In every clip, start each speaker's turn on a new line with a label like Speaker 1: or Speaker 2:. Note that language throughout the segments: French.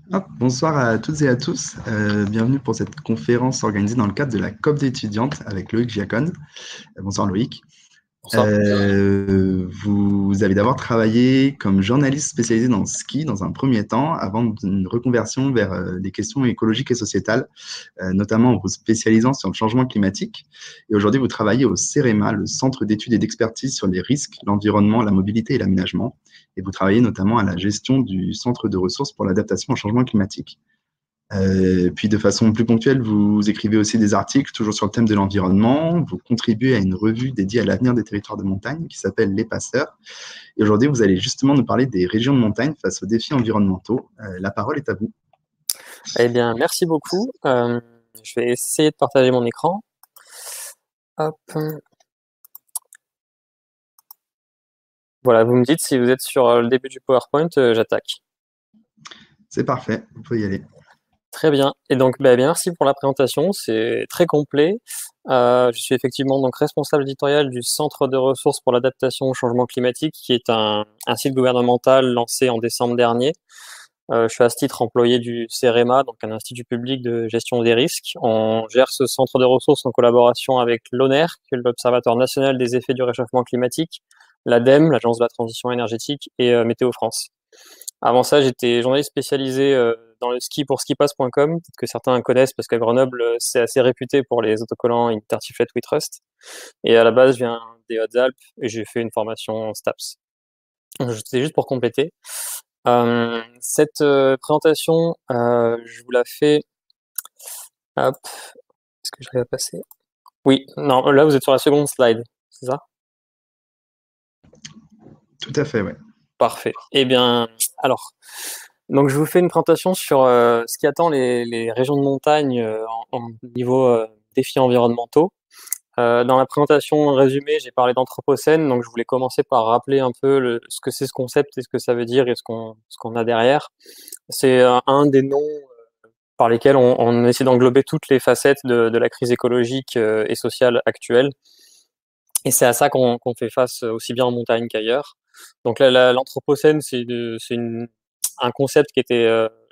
Speaker 1: Bonsoir à toutes et à tous. Bienvenue pour cette conférence organisée dans le cadre de la COP d'étudiantes avec Loïc Giacone. Bonsoir Loïc.
Speaker 2: Bonsoir.
Speaker 1: Vous avez d'abord travaillé comme journaliste spécialisé dans le ski dans un premier temps, avant une reconversion vers des questions écologiques et sociétales, notamment en vous spécialisant sur le changement climatique. Et aujourd'hui, vous travaillez au CEREMA, le Centre d'études et d'expertise sur les risques, l'environnement, la mobilité et l'aménagement. Et vous travaillez notamment à la gestion du Centre de ressources pour l'adaptation au changement climatique. Puis de façon plus ponctuelle, vous écrivez aussi des articles toujours sur le thème de l'environnement. Vous contribuez à une revue dédiée à l'avenir des territoires de montagne qui s'appelle Les Passeurs. Et aujourd'hui, vous allez justement nous parler des régions de montagne face aux défis environnementaux. La parole est à vous.
Speaker 2: Eh bien, merci beaucoup. Je vais essayer de partager mon écran. Hop. Voilà, vous me dites si vous êtes sur le début du PowerPoint, j'attaque.
Speaker 1: C'est parfait, vous pouvez y aller.
Speaker 2: Très bien. Et donc, merci pour la présentation. C'est très complet. Je suis effectivement donc responsable éditorial du Centre de ressources pour l'adaptation au changement climatique, qui est un site gouvernemental lancé en décembre dernier. Je suis à ce titre employé du CEREMA, donc un institut public de gestion des risques. On gère ce centre de ressources en collaboration avec l'ONER, qui est l'Observatoire national des effets du réchauffement climatique, l'ADEME, l'Agence de la transition énergétique, et Météo France. Avant ça, j'étais journaliste spécialisé dans le ski pour skipass.com, peut-être que certains connaissent parce qu'à Grenoble, c'est assez réputé pour les autocollants Intertiflet We Trust. Et à la base, je viens des Hautes-Alpes et j'ai fait une formation en STAPS. C'est juste pour compléter. Cette présentation, je vous la fais. Hop, est-ce que j'arrive à passer? Oui, non, là vous êtes sur la seconde slide, c'est ça?
Speaker 1: Tout à fait, ouais.
Speaker 2: Parfait. Eh bien, alors, donc je vous fais une présentation sur ce qui attend les régions de montagne en niveau défis environnementaux. Dans la présentation résumée, j'ai parlé d'anthropocène, donc je voulais commencer par rappeler un peu ce que c'est ce concept et ce que ça veut dire et ce qu'on a derrière. C'est un des noms par lesquels on essaie d'englober toutes les facettes de la crise écologique et sociale actuelle. Et c'est à ça qu'on fait face aussi bien en montagne qu'ailleurs. Donc là, l'anthropocène, un concept qui était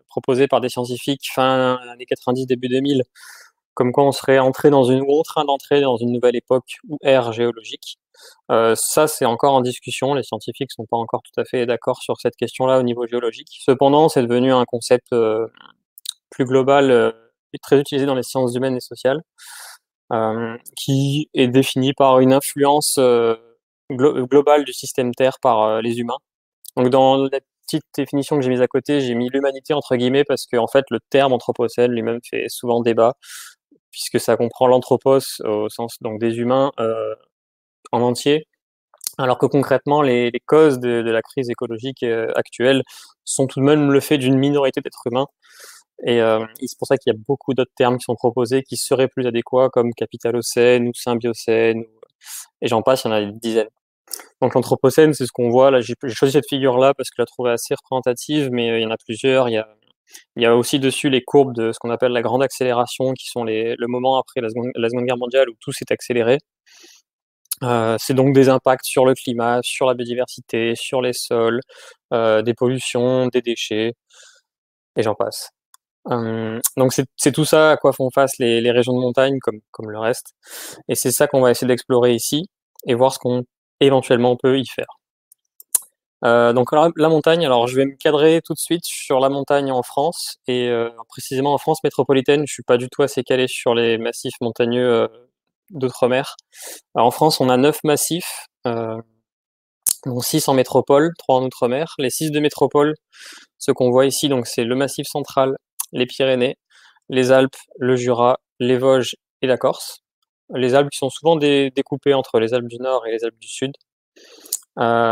Speaker 2: proposé par des scientifiques fin années 90, début 2000, comme quoi on serait entré ou en train d'entrer dans une nouvelle époque ou ère géologique. Ça, c'est encore en discussion. Les scientifiques sont pas encore tout à fait d'accord sur cette question-là au niveau géologique. Cependant, c'est devenu un concept plus global et très utilisé dans les sciences humaines et sociales, qui est défini par une influence globale du système Terre par les humains. Donc dans la petite définition que j'ai mise à côté, j'ai mis l'humanité entre guillemets parce que en fait le terme anthropocène lui-même fait souvent débat puisque ça comprend l'anthropos au sens donc des humains en entier, alors que concrètement les causes de la crise écologique actuelle sont tout de même le fait d'une minorité d'êtres humains. Et c'est pour ça qu'il y a beaucoup d'autres termes qui sont proposés qui seraient plus adéquats, comme capitalocène ou symbiocène, et j'en passe, il y en a une dizaine. Donc l'anthropocène, c'est ce qu'on voit. Là, j'ai choisi cette figure-là parce que je la trouvais assez représentative, mais il y en a plusieurs. Il y a aussi dessus les courbes de ce qu'on appelle la grande accélération, qui sont le moment après la seconde Guerre mondiale où tout s'est accéléré. C'est donc des impacts sur le climat, sur la biodiversité, sur les sols, des pollutions, des déchets, et j'en passe. Donc c'est tout ça à quoi font face les régions de montagne comme le reste. Et c'est ça qu'on va essayer d'explorer ici et voir ce qu'on éventuellement peut y faire. Donc la montagne, alors je vais me cadrer tout de suite sur la montagne en France et précisément en France métropolitaine. Je suis pas du tout assez calé sur les massifs montagneux d'outre-mer. Alors, en France, on a 9 massifs, dont 6 en métropole, 3 en outre-mer. Les 6 de métropole, ce qu'on voit ici, donc c'est le Massif central, les Pyrénées, les Alpes, le Jura, les Vosges et la Corse. Les Alpes qui sont souvent découpées entre les Alpes du Nord et les Alpes du Sud.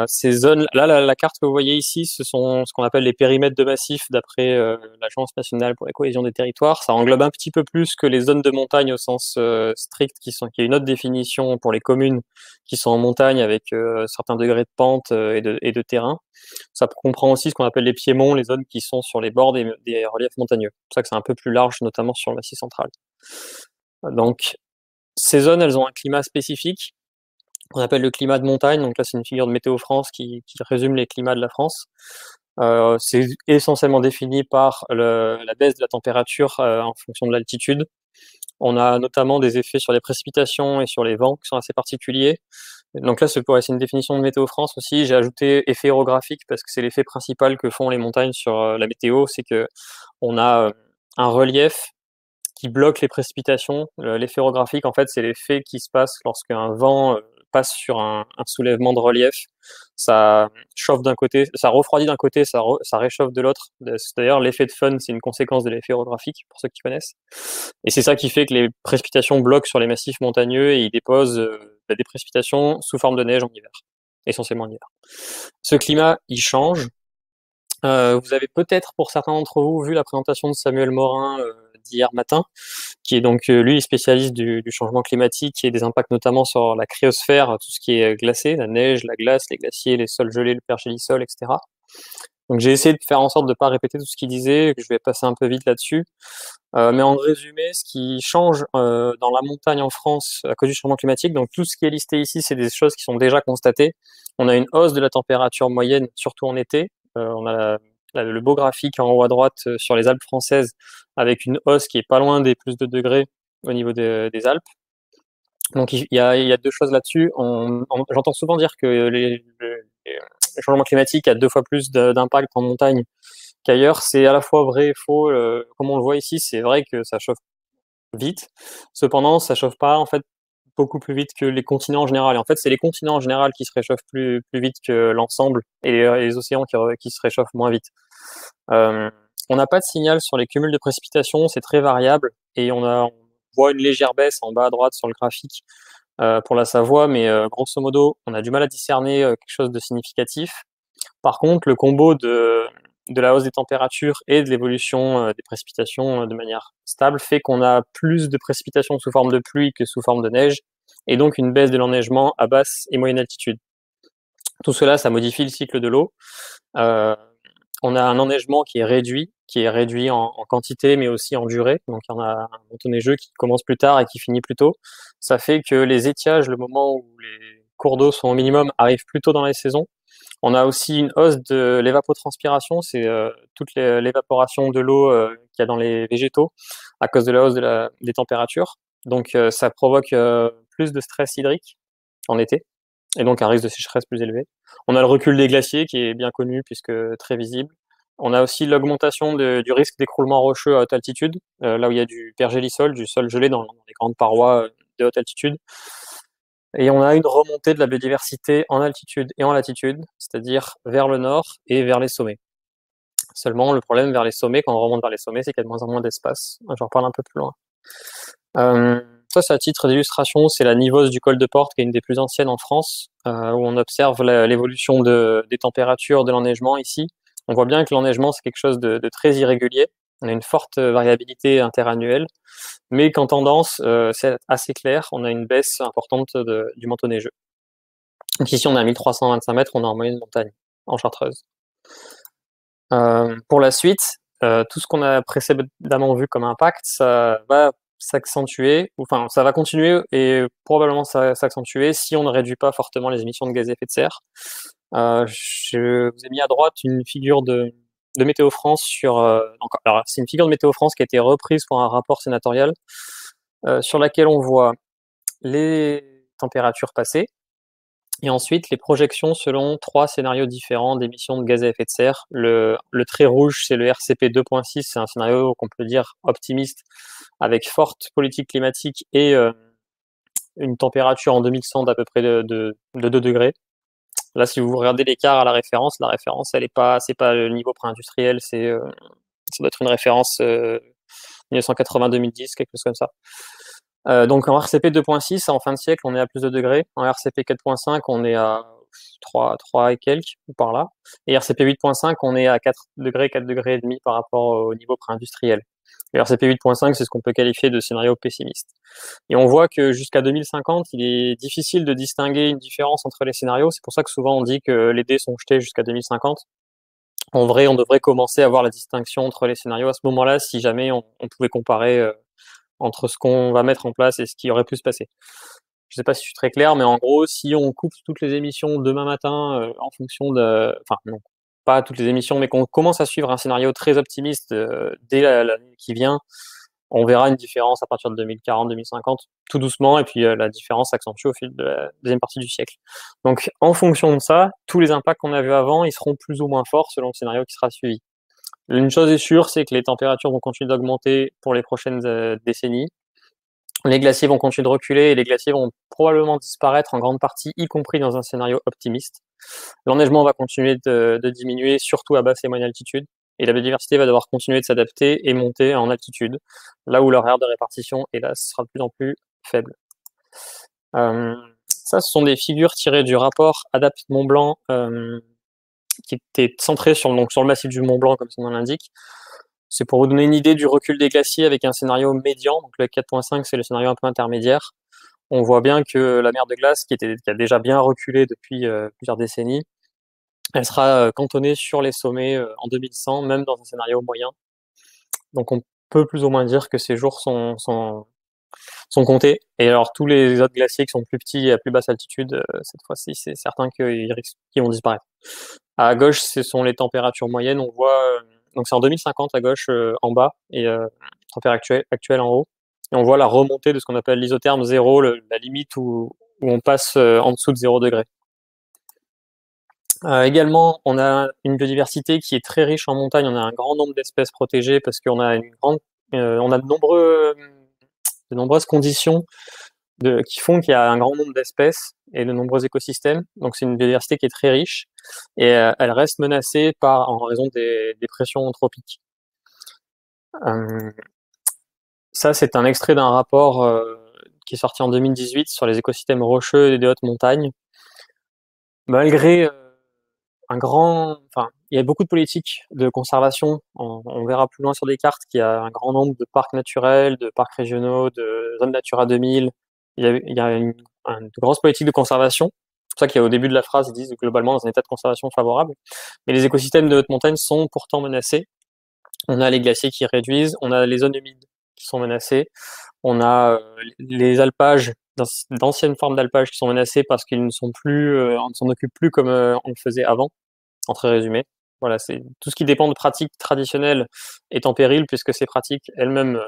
Speaker 2: Ces zones, là, la carte que vous voyez ici, ce sont ce qu'on appelle les périmètres de massif d'après l'Agence nationale pour la cohésion des territoires. Ça englobe un petit peu plus que les zones de montagne au sens strict, qui est une autre définition pour les communes qui sont en montagne avec certains degrés de pente et de terrain. Ça comprend aussi ce qu'on appelle les piémonts, les zones qui sont sur les bords des reliefs montagneux. C'est pour ça que c'est un peu plus large, notamment sur le massif central. Donc, ces zones, elles ont un climat spécifique qu'on appelle le climat de montagne. Donc là, c'est une figure de Météo France qui résume les climats de la France. C'est essentiellement défini par la baisse de la température en fonction de l'altitude. On a notamment des effets sur les précipitations et sur les vents qui sont assez particuliers. Donc là, c'est une définition de Météo France aussi. J'ai ajouté effet orographique parce que c'est l'effet principal que font les montagnes sur la météo, c'est que on a un relief qui bloque les précipitations. L'effet orographique, en fait, c'est l'effet qui se passe lorsqu'un vent passe sur un soulèvement de relief. Ça chauffe d'un côté, ça refroidit d'un côté, ça réchauffe de l'autre. D'ailleurs, l'effet de Fun, c'est une conséquence de l'effet orographique, pour ceux qui connaissent. Et c'est ça qui fait que les précipitations bloquent sur les massifs montagneux et ils déposent des précipitations sous forme de neige en hiver, essentiellement en hiver. Ce climat, il change. Vous avez peut-être, pour certains d'entre vous, vu la présentation de Samuel Morin d'hier matin, qui est donc, lui, spécialiste du changement climatique et des impacts notamment sur la cryosphère, tout ce qui est glacé, la neige, la glace, les glaciers, les sols gelés, le pergélisol, etc. Donc j'ai essayé de faire en sorte de ne pas répéter tout ce qu'il disait, que je vais passer un peu vite là-dessus. Mais en résumé, ce qui change dans la montagne en France à cause du changement climatique, donc tout ce qui est listé ici, c'est des choses qui sont déjà constatées. On a une hausse de la température moyenne, surtout en été. On a le beau graphique en haut à droite sur les Alpes françaises, avec une hausse qui est pas loin des plus de degrés au niveau des Alpes. Donc il y a deux choses là-dessus. J'entends souvent dire que le changement climatique a 2 fois plus d'impact en montagne qu'ailleurs. C'est à la fois vrai et faux. Comme on le voit ici, c'est vrai que ça chauffe vite. Cependant, ça chauffe pas en fait beaucoup plus vite que les continents en général. Et en fait, c'est les continents en général qui se réchauffent plus vite que l'ensemble et les océans qui se réchauffent moins vite. On n'a pas de signal sur les cumuls de précipitations, c'est très variable et on voit une légère baisse en bas à droite sur le graphique pour la Savoie, mais grosso modo, on a du mal à discerner quelque chose de significatif. Par contre, le combo de la hausse des températures et de l'évolution des précipitations de manière stable fait qu'on a plus de précipitations sous forme de pluie que sous forme de neige, et donc une baisse de l'enneigement à basse et moyenne altitude. Tout cela, ça modifie le cycle de l'eau. On a un enneigement qui est réduit en quantité, mais aussi en durée. Donc, il y en a un manteau neigeux qui commence plus tard et qui finit plus tôt. Ça fait que les étiages, le moment où les cours d'eau sont au minimum, arrivent plus tôt dans les saisons. On a aussi une hausse de l'évapotranspiration, c'est toute l'évaporation de l'eau qu'il y a dans les végétaux à cause de la hausse des températures. Donc, ça provoque plus de stress hydrique en été, et donc un risque de sécheresse plus élevé. On a le recul des glaciers qui est bien connu puisque très visible. On a aussi l'augmentation du risque d'écroulement rocheux à haute altitude, là où il y a du pergélisol, du sol gelé dans les grandes parois de haute altitude. Et on a une remontée de la biodiversité en altitude et en latitude, c'est-à-dire vers le nord et vers les sommets. Seulement, le problème vers les sommets, quand on remonte vers les sommets, c'est qu'il y a de moins en moins d'espace. J'en reparle un peu plus loin. Ça, c'est à titre d'illustration, c'est la nivose du col de Porte, qui est une des plus anciennes en France, où on observe l'évolution des températures, de l'enneigement ici. On voit bien que l'enneigement, c'est quelque chose de très irrégulier. On a une forte variabilité interannuelle, mais qu'en tendance, c'est assez clair. On a une baisse importante du manteau neigeux. Donc ici, on est à 1325 mètres, on est en moyenne montagne, en Chartreuse. Pour la suite, tout ce qu'on a précédemment vu comme impact, ça va s'accentuer, enfin ça va continuer et probablement s'accentuer si on ne réduit pas fortement les émissions de gaz à effet de serre. Je vous ai mis à droite une figure de Météo France alors c'est une figure de Météo France qui a été reprise pour un rapport sénatorial sur laquelle on voit les températures passées et ensuite les projections selon 3 scénarios différents d'émissions de gaz à effet de serre. Le trait rouge, c'est le RCP 2.6, c'est un scénario qu'on peut dire optimiste avec forte politique climatique et une température en 2100 d'à peu près de 2 degrés. Là, si vous regardez l'écart à la référence, c'est pas le niveau pré-industriel, ça doit être une référence 1980-2010, quelque chose comme ça. Donc en RCP 2.6, en fin de siècle, on est à plus de degrés. En RCP 4.5, on est à 3 et quelques, ou par là. Et RCP 8.5, on est à 4 degrés, 4 degrés et demi par rapport au niveau pré-industriel. Et RCP 8.5, c'est ce qu'on peut qualifier de scénario pessimiste. Et on voit que jusqu'à 2050, il est difficile de distinguer une différence entre les scénarios. C'est pour ça que souvent on dit que les dés sont jetés jusqu'à 2050. En vrai, on devrait commencer à voir la distinction entre les scénarios à ce moment-là, si jamais on pouvait comparer entre ce qu'on va mettre en place et ce qui aurait pu se passer. Je sais pas si je suis très clair, mais en gros, si on coupe toutes les émissions demain matin en fonction de... Enfin, non, pas toutes les émissions, mais qu'on commence à suivre un scénario très optimiste dès l'année qui vient, on verra une différence à partir de 2040-2050, tout doucement, et puis la différence s'accentue au fil de la deuxième partie du siècle. Donc, en fonction de ça, tous les impacts qu'on a vus avant, ils seront plus ou moins forts selon le scénario qui sera suivi. Une chose est sûre, c'est que les températures vont continuer d'augmenter pour les prochaines décennies. Les glaciers vont continuer de reculer et les glaciers vont probablement disparaître en grande partie, y compris dans un scénario optimiste. L'enneigement va continuer de diminuer, surtout à basse et moyenne altitude, et la biodiversité va devoir continuer de s'adapter et monter en altitude, là où leur aire de répartition, hélas, sera de plus en plus faible. Ça, ce sont des figures tirées du rapport Adapt Mont Blanc, qui était centré sur le massif du Mont Blanc, comme son nom l'indique. C'est pour vous donner une idée du recul des glaciers avec un scénario médian. Donc le 4.5, c'est le scénario un peu intermédiaire. On voit bien que la mer de glace, qui a déjà bien reculé depuis plusieurs décennies, elle sera cantonnée sur les sommets en 2100, même dans un scénario moyen. Donc on peut plus ou moins dire que ces jours sont comptés. Et alors tous les autres glaciers qui sont plus petits et à plus basse altitude, cette fois-ci, c'est certain qu'ils vont disparaître. À gauche, ce sont les températures moyennes. On voit, donc c'est en 2050 à gauche en bas et température actuelle en haut. Et on voit la remontée de ce qu'on appelle l'isotherme zéro, la limite où on passe en dessous de 0 degré. Également, on a une biodiversité qui est très riche en montagne. On a un grand nombre d'espèces protégées parce qu'on a on a de nombreuses conditions qui font qu'il y a un grand nombre d'espèces et de nombreux écosystèmes. Donc c'est une biodiversité qui est très riche et elle reste menacée en raison des pressions anthropiques. Ça, c'est un extrait d'un rapport qui est sorti en 2018 sur les écosystèmes rocheux et des hautes montagnes. Malgré il y a beaucoup de politiques de conservation. On verra plus loin sur des cartes qu'il y a un grand nombre de parcs naturels, de parcs régionaux, de zones Natura 2000. Il y a une grosse politique de conservation. C'est pour ça qu'au début de la phrase, ils disent globalement dans un état de conservation favorable. Mais les écosystèmes de haute montagne sont pourtant menacés. On a les glaciers qui réduisent, on a les zones humides qui sont menacées, on a les alpages, d'anciennes formes d'alpages qui sont menacées parce qu'ils ne sont plus, on ne s'en occupe plus comme on le faisait avant, en très résumé. Voilà, c'est tout ce qui dépend de pratiques traditionnelles est en péril puisque ces pratiques elles-mêmes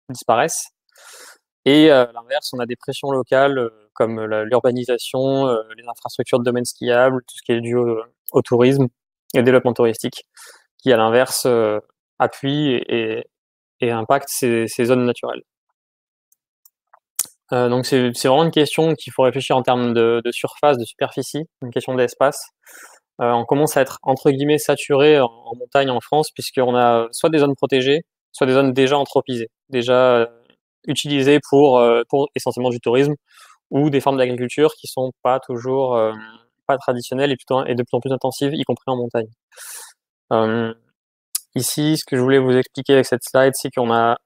Speaker 2: disparaissent. Et à l'inverse, on a des pressions locales comme l'urbanisation, les infrastructures de domaines skiables, tout ce qui est dû au tourisme et au développement touristique, qui à l'inverse appuie et impacte ces zones naturelles. Donc c'est vraiment une question qu'il faut réfléchir en termes de surface, de superficie, une question d'espace. On commence à être entre guillemets saturé en montagne en France puisqu'on a soit des zones protégées, soit des zones déjà anthropisées, déjà utilisées pour essentiellement du tourisme ou des formes d'agriculture qui sont pas toujours pas traditionnelles et de plus en plus intensives, y compris en montagne. Ici, ce que je voulais vous expliquer avec cette slide, c'est qu'on a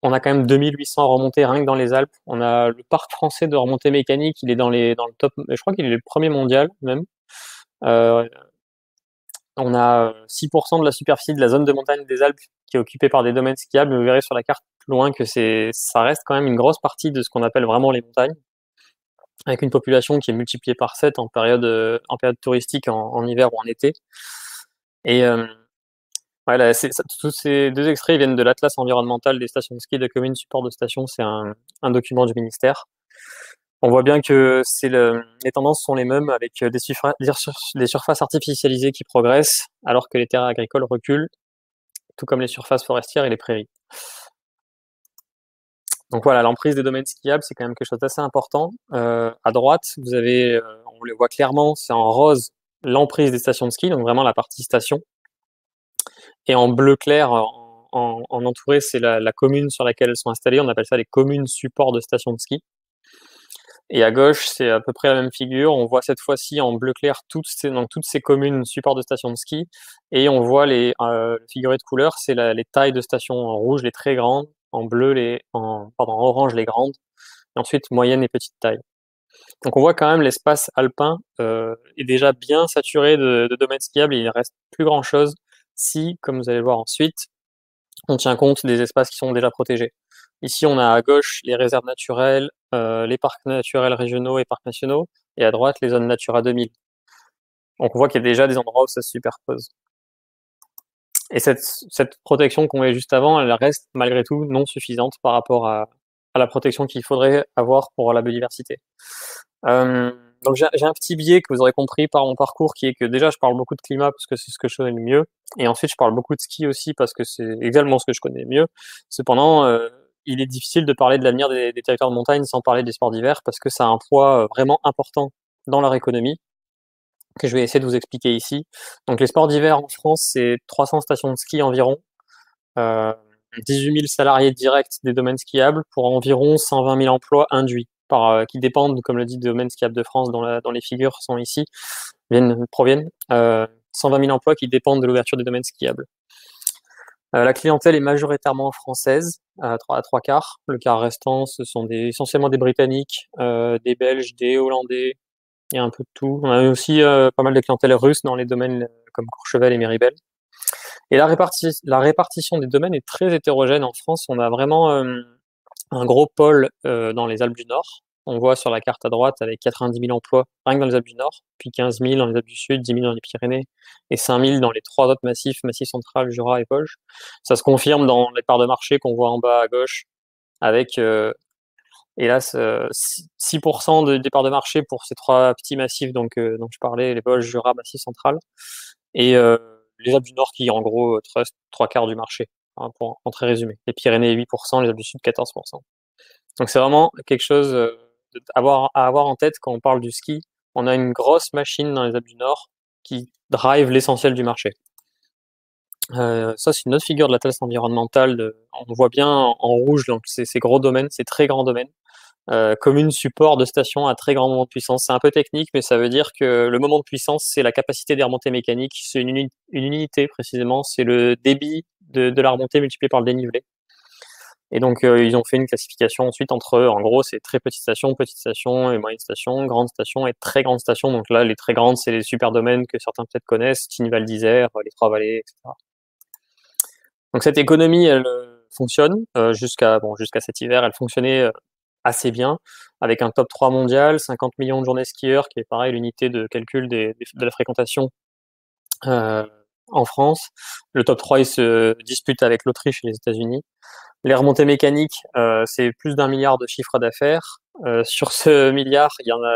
Speaker 2: quand même 2800 remontées rien que dans les Alpes. On a le parc français de remontées mécaniques, il est dans le top, je crois qu'il est le premier mondial même. On a 6% de la superficie de la zone de montagne des Alpes qui est occupée par des domaines skiables. Vous verrez sur la carte plus loin que ça reste quand même une grosse partie de ce qu'on appelle vraiment les montagnes, avec une population qui est multipliée par 7 en période touristique en hiver ou en été. Et voilà, tous ces deux extraits viennent de l'Atlas environnemental des stations de ski de communes support de stations. C'est un document du ministère. On voit bien que les tendances sont les mêmes avec des surfaces artificialisées qui progressent alors que les terres agricoles reculent, tout comme les surfaces forestières et les prairies. Donc voilà, l'emprise des domaines skiables, c'est quand même quelque chose d'assez important. À droite, vous avez, on le voit clairement, c'est en rose l'emprise des stations de ski, donc vraiment la partie station. Et en bleu clair, en entouré, c'est la commune sur laquelle elles sont installées. On appelle ça les communes support de stations de ski. Et à gauche, c'est à peu près la même figure. On voit cette fois-ci en bleu clair toutes ces communes support de stations de ski. Et on voit les figurées de couleurs, c'est les tailles de stations en rouge, les très grandes, en bleu, en orange, les grandes, et ensuite moyenne et petite taille. Donc on voit quand même l'espace alpin est déjà bien saturé de domaines skiables. Il ne reste plus grand-chose si, comme vous allez le voir ensuite, on tient compte des espaces qui sont déjà protégés. Ici, on a à gauche les réserves naturelles, les parcs naturels régionaux et parcs nationaux, et à droite, les zones Natura 2000. Donc on voit qu'il y a déjà des endroits où ça se superpose. Et cette protection qu'on avait juste avant, elle reste malgré tout non suffisante par rapport à la protection qu'il faudrait avoir pour la biodiversité. Donc j'ai un petit biais que vous aurez compris par mon parcours, qui est que déjà je parle beaucoup de climat parce que c'est ce que je connais le mieux, et ensuite je parle beaucoup de ski aussi parce que c'est également ce que je connais le mieux. Cependant, il est difficile de parler de l'avenir des territoires de montagne sans parler des sports d'hiver parce que ça a un poids vraiment important dans leur économie, que je vais essayer de vous expliquer ici. Donc les sports d'hiver en France, c'est 300 stations de ski environ, euh, 18 000 salariés directs des domaines skiables pour environ 120 000 emplois induits, qui dépendent, comme le dit Domaine skiable de France, dont les figures sont ici, proviennent. 120 000 emplois qui dépendent de l'ouverture des domaines skiables. La clientèle est majoritairement française, à 3/4. Le quart restant, ce sont essentiellement des Britanniques, des Belges, des Hollandais, il y a un peu de tout. On a aussi pas mal de clientèle russe dans les domaines comme Courchevel et Méribel. Et la répartition des domaines est très hétérogène en France. On a vraiment un gros pôle dans les Alpes du Nord. On voit sur la carte à droite avec 90 000 emplois rien que dans les Alpes du Nord, puis 15 000 dans les Alpes du Sud, 10 000 dans les Pyrénées et 5 000 dans les 3 autres massifs, Massif central, Jura et Vosges. Ça se confirme dans les parts de marché qu'on voit en bas à gauche avec, hélas, 6% des parts de marché pour ces 3 petits massifs dont je parlais, les Vosges, Jura, Massif central, et les Alpes du Nord qui en gros trust 3/4 du marché, hein, en très résumé. Les Pyrénées 8%, les Alpes du Sud 14%. Donc c'est vraiment quelque chose à avoir en tête quand on parle du ski. On a une grosse machine dans les Alpes du Nord qui drive l'essentiel du marché. Ça, c'est une autre figure de la taxe environnementale. On voit bien en rouge donc ces gros domaines, ces très grands domaines. Commune support de station à très grand moment de puissance. C'est un peu technique, mais ça veut dire que le moment de puissance, c'est la capacité des remontées mécaniques. C'est une unité précisément, c'est le débit de la remontée multiplié par le dénivelé. Et donc, ils ont fait une classification ensuite entre, en gros, c'est très petite station et moyenne station, grande station et très grande station. Donc là, les très grandes, c'est les super domaines que certains peut-être connaissent, Tignes-Val d'Isère, les Trois-Vallées, etc. Donc cette économie, elle fonctionne jusqu'à cet hiver, elle fonctionnait assez bien, avec un top 3 mondial, 50 millions de journées skieurs, qui est pareil l'unité de calcul de la fréquentation en France. Le top 3, il se dispute avec l'Autriche et les États-Unis. Les remontées mécaniques, c'est plus d'1 milliard de chiffre d'affaires. Sur ce milliard,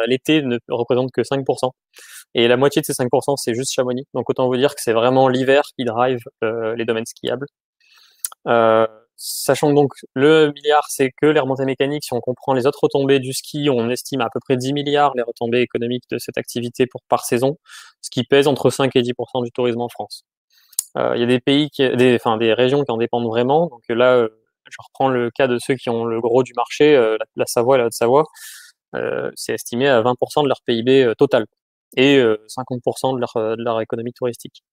Speaker 2: l'été ne représente que 5%. Et la moitié de ces 5%, c'est juste Chamonix. Donc autant vous dire que c'est vraiment l'hiver qui drive les domaines skiables. Sachant que donc le milliard, c'est que les remontées mécaniques. Si on comprend les autres retombées du ski, on estime à peu près 10 milliards les retombées économiques de cette activité par saison, ce qui pèse entre 5 et 10% du tourisme en France. Il y a des régions qui en dépendent vraiment. Donc là, je reprends le cas de ceux qui ont le gros du marché, la Savoie et la Haute-Savoie. C'est estimé à 20% de leur PIB total et 50% de leur économie touristique.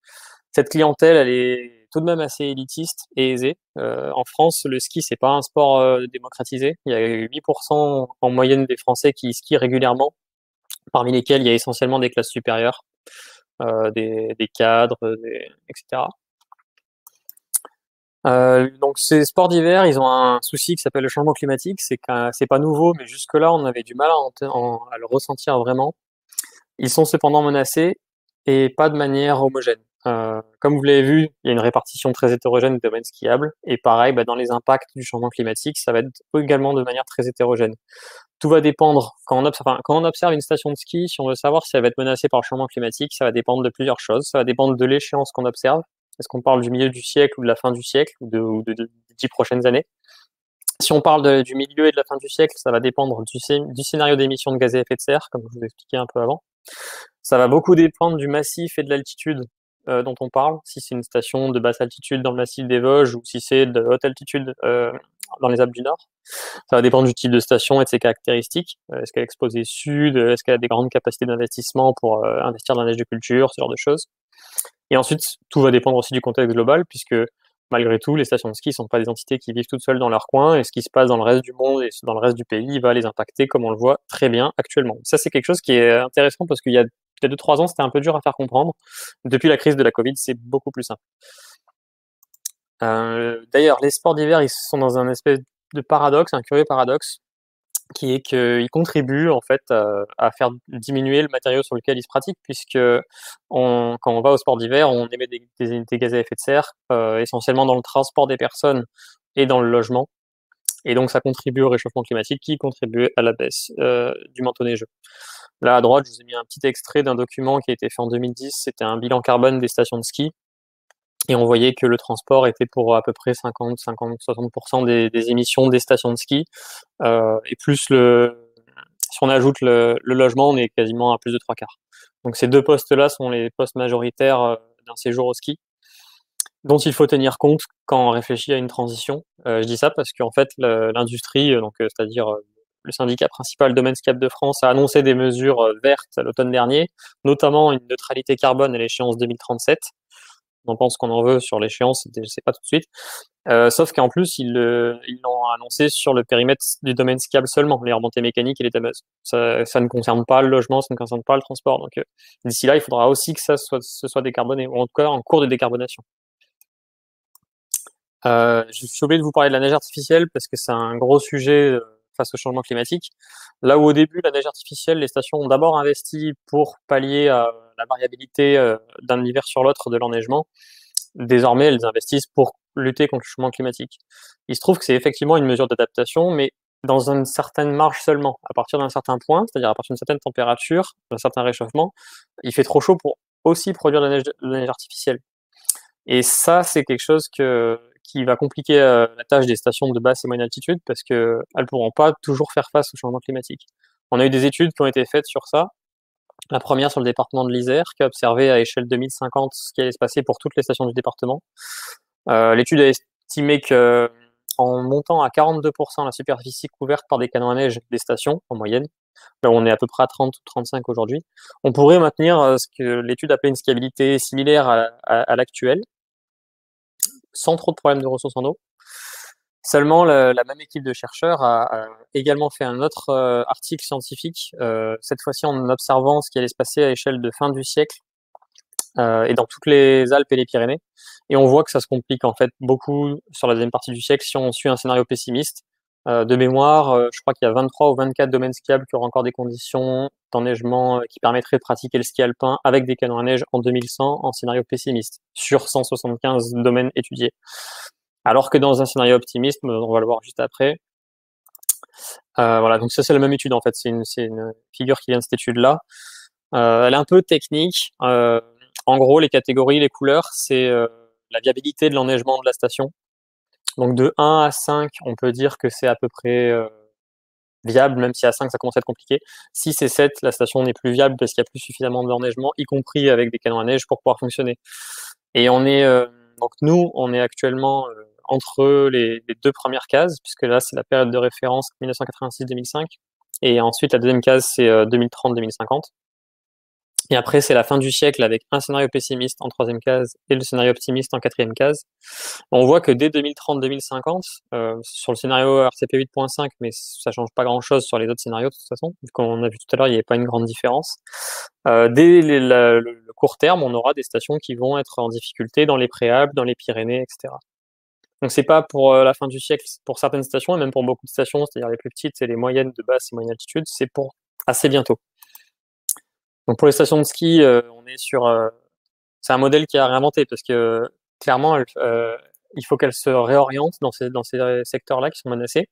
Speaker 2: Cette clientèle, elle est tout de même assez élitiste et aisée. En France, le ski, c'est pas un sport démocratisé. Il y a 8% en moyenne des Français qui skient régulièrement, parmi lesquels il y a essentiellement des classes supérieures, des cadres, etc. Donc ces sports d'hiver, ils ont un souci qui s'appelle le changement climatique. C'est pas nouveau, mais jusque-là, on avait du mal à le ressentir vraiment. Ils sont cependant menacés et pas de manière homogène. Comme vous l'avez vu, il y a une répartition très hétérogène des domaines skiables. Et pareil, dans les impacts du changement climatique, ça va être également de manière très hétérogène. Tout va dépendre, quand on observe une station de ski, si on veut savoir si elle va être menacée par le changement climatique, ça va dépendre de plusieurs choses. Ça va dépendre de l'échéance qu'on observe. Est-ce qu'on parle du milieu du siècle ou de la fin du siècle ou des 10 prochaines années? Si on parle du milieu et de la fin du siècle, ça va dépendre du scénario d'émissions de gaz à effet de serre, comme je vous expliquais un peu avant. Ça va beaucoup dépendre du massif et de l'altitude dont on parle, si c'est une station de basse altitude dans le massif des Vosges ou si c'est de haute altitude dans les Alpes du Nord. Ça va dépendre du type de station et de ses caractéristiques. Est-ce qu'elle est exposée sud? Est-ce qu'elle a des grandes capacités d'investissement pour investir dans la neige de culture, ce genre de choses. Et ensuite, tout va dépendre aussi du contexte global, puisque malgré tout, les stations de ski ne sont pas des entités qui vivent toutes seules dans leur coin, et ce qui se passe dans le reste du monde et dans le reste du pays va les impacter comme on le voit très bien actuellement. Ça, c'est quelque chose qui est intéressant parce qu'il y a peut-être 2-3 ans, c'était un peu dur à faire comprendre. Depuis la crise de la Covid, c'est beaucoup plus simple. D'ailleurs, les sports d'hiver, ils sont dans un espèce de paradoxe, un curieux paradoxe. qui est qu'il contribue en fait à faire diminuer le matériau sur lequel il se pratique, puisque quand on va au sport d'hiver, on émet des gaz à effet de serre, essentiellement dans le transport des personnes et dans le logement. Et donc ça contribue au réchauffement climatique qui contribue à la baisse du manteau neigeux. Là à droite, je vous ai mis un petit extrait d'un document qui a été fait en 2010, c'était un bilan carbone des stations de ski. Et on voyait que le transport était pour à peu près 50, 60% des émissions des stations de ski. Et plus si on ajoute le logement, on est quasiment à plus de 3/4. Donc ces deux postes-là sont les postes majoritaires d'un séjour au ski, dont il faut tenir compte quand on réfléchit à une transition. Je dis ça parce qu'en fait, l'industrie, c'est-à-dire le syndicat principal Domaine Skiable de France, a annoncé des mesures vertes à l'automne dernier, notamment une neutralité carbone à l'échéance 2037. On en pense qu'on en veut sur l'échéance, c'est pas tout de suite. Sauf qu'en plus, ils l'ont annoncé sur le périmètre du domaine skiable seulement, les remontées mécaniques et les tameuses. Ça ne concerne pas le logement, ça ne concerne pas le transport. Donc d'ici là, il faudra aussi que ce soit décarboné, ou en tout cas en cours de décarbonation. Je suis obligé de vous parler de la neige artificielle parce que c'est un gros sujet face au changement climatique. Là où au début, la neige artificielle, les stations ont d'abord investi pour pallier à la variabilité d'un hiver sur l'autre de l'enneigement. Désormais, elles investissent pour lutter contre le changement climatique. Il se trouve que c'est effectivement une mesure d'adaptation, mais dans une certaine marge seulement. À partir d'un certain point, c'est-à-dire à partir d'une certaine température, d'un certain réchauffement, il fait trop chaud pour aussi produire de la neige artificielle. Et ça, c'est quelque chose qui va compliquer la tâche des stations de basse et moyenne altitude parce qu'elles ne pourront pas toujours faire face au changement climatique. On a eu des études qui ont été faites sur ça. La première sur le département de l'Isère, qui a observé à échelle 2050 ce qui allait se passer pour toutes les stations du département. L'étude a estimé que en montant à 42% la superficie couverte par des canons à neige des stations, en moyenne, là où on est à peu près à 30 ou 35 aujourd'hui, on pourrait maintenir ce que l'étude appelait une skiabilité similaire à l'actuelle, sans trop de problèmes de ressources en eau. Seulement, la même équipe de chercheurs a également fait un autre article scientifique, cette fois-ci en observant ce qui allait se passer à l'échelle de fin du siècle et dans toutes les Alpes et les Pyrénées. Et on voit que ça se complique en fait beaucoup sur la deuxième partie du siècle si on suit un scénario pessimiste. De mémoire, je crois qu'il y a 23 ou 24 domaines skiables qui auront encore des conditions d'enneigement qui permettraient de pratiquer le ski alpin avec des canons à neige en 2100 en scénario pessimiste, sur 175 domaines étudiés. Alors que dans un scénario optimiste, on va le voir juste après. Voilà, donc ça c'est la même étude en fait, c'est une figure qui vient de cette étude-là. Elle est un peu technique. En gros, les catégories, les couleurs, c'est la viabilité de l'enneigement de la station. Donc de 1 à 5, on peut dire que c'est à peu près viable, même si à 5 ça commence à être compliqué. 6 et 7, la station n'est plus viable parce qu'il n'y a plus suffisamment d'enneigement, y compris avec des canons à neige pour pouvoir fonctionner. Et donc nous, on est actuellement entre les deux premières cases, puisque là c'est la période de référence 1986-2005, et ensuite la deuxième case c'est 2030-2050. Et après, c'est la fin du siècle avec un scénario pessimiste en troisième case et le scénario optimiste en quatrième case. On voit que dès 2030-2050, sur le scénario RCP 8.5, mais ça change pas grand-chose sur les autres scénarios de toute façon, comme on a vu tout à l'heure, il n'y avait pas une grande différence. Dès le court terme, on aura des stations qui vont être en difficulté dans les Préalpes, dans les Pyrénées, etc. Donc c'est pas pour la fin du siècle, pour certaines stations, et même pour beaucoup de stations, c'est-à-dire les plus petites et les moyennes de basse et moyenne altitude, c'est pour assez bientôt. Donc pour les stations de ski, on est sur c'est un modèle qui a réinventé parce que clairement, il faut qu'elles se réorientent dans ces secteurs-là qui sont menacés.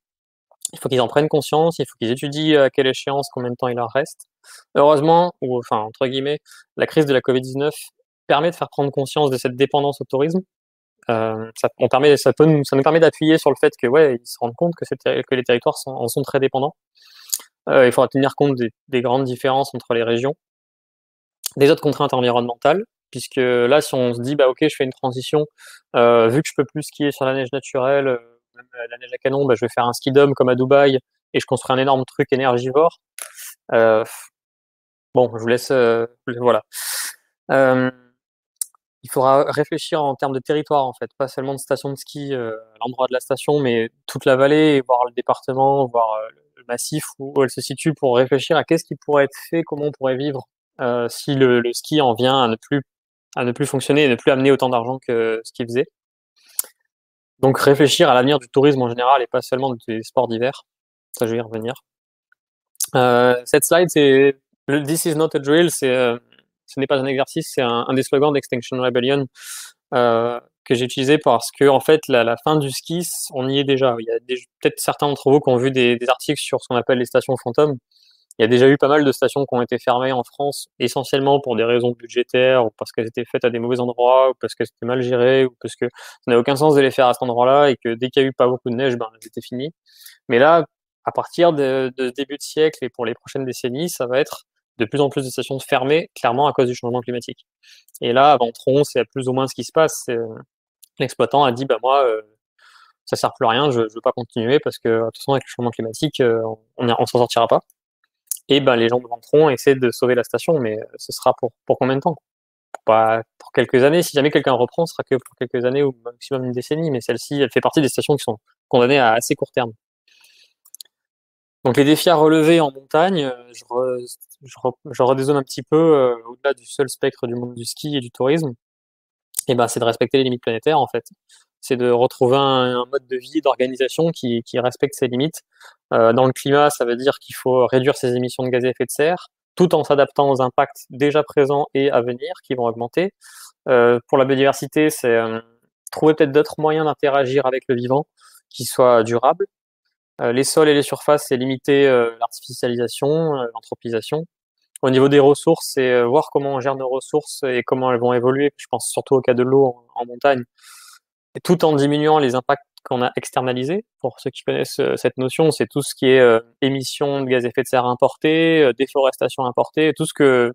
Speaker 2: Il faut qu'ils en prennent conscience, il faut qu'ils étudient à quelle échéance, combien de temps il leur reste. Heureusement, ou enfin entre guillemets, la crise de la Covid-19 permet de faire prendre conscience de cette dépendance au tourisme. Ça nous permet d'appuyer sur le fait que ouais, ils se rendent compte que les territoires en sont très dépendants. Il faudra tenir compte des grandes différences entre les régions, des autres contraintes environnementales, puisque là, si on se dit, bah ok, je fais une transition, vu que je peux plus skier sur la neige naturelle, même la neige à canon, bah, je vais faire un ski dome comme à Dubaï, et je construis un énorme truc énergivore. Bon, je vous laisse, voilà. Il faudra réfléchir en termes de territoire, en fait, pas seulement de station de ski à l'endroit de la station, mais toute la vallée, voir le département, voir le massif où elle se situe pour réfléchir à qu'est-ce qui pourrait être fait, comment on pourrait vivre si le ski en vient à ne plus fonctionner et ne plus amener autant d'argent que ce qu'il faisait. Donc réfléchir à l'avenir du tourisme en général et pas seulement des sports d'hiver, ça je vais y revenir. Cette slide, c'est le This is not a drill, ce n'est pas un exercice, c'est un des slogans d'Extinction Rebellion que j'ai utilisé parce que en fait la fin du ski, on y est déjà. Il y a peut-être certains d'entre vous qui ont vu des articles sur ce qu'on appelle les stations fantômes. Il y a déjà eu pas mal de stations qui ont été fermées en France, essentiellement pour des raisons budgétaires, ou parce qu'elles étaient faites à des mauvais endroits, ou parce que c'était mal géré, ou parce que ça n'avait aucun sens de les faire à cet endroit-là, et que dès qu'il y a eu pas beaucoup de neige, ben, elles étaient finies. Mais là, à partir de ce début de siècle et pour les prochaines décennies, ça va être de plus en plus de stations fermées, clairement à cause du changement climatique. Et là, à Ventron, c'est plus ou moins ce qui se passe. L'exploitant a dit, bah moi, ça sert plus à rien, je veux pas continuer parce que de toute façon, avec le changement climatique, on s'en sortira pas. Et ben les gens de Ventron essaient de sauver la station, mais ce sera pour combien de temps? Pour quelques années. Si jamais quelqu'un reprend, ce sera que pour quelques années ou maximum une décennie. Mais celle-ci, elle fait partie des stations qui sont condamnées à assez court terme. Donc les défis à relever en montagne, je redézone un petit peu au-delà du seul spectre du monde du ski et du tourisme. Et ben c'est de respecter les limites planétaires en fait. C'est de retrouver un mode de vie, d'organisation qui respecte ses limites. Dans le climat, ça veut dire qu'il faut réduire ses émissions de gaz à effet de serre, tout en s'adaptant aux impacts déjà présents et à venir qui vont augmenter. Pour la biodiversité, c'est trouver peut-être d'autres moyens d'interagir avec le vivant qui soient durables. Les sols et les surfaces, c'est limiter l'artificialisation, l'anthropisation. Au niveau des ressources, c'est voir comment on gère nos ressources et comment elles vont évoluer. Je pense surtout au cas de l'eau en montagne, et tout en diminuant les impacts qu'on a externalisés. Pour ceux qui connaissent cette notion, c'est tout ce qui est émissions de gaz à effet de serre importées, déforestation importée, tout ce que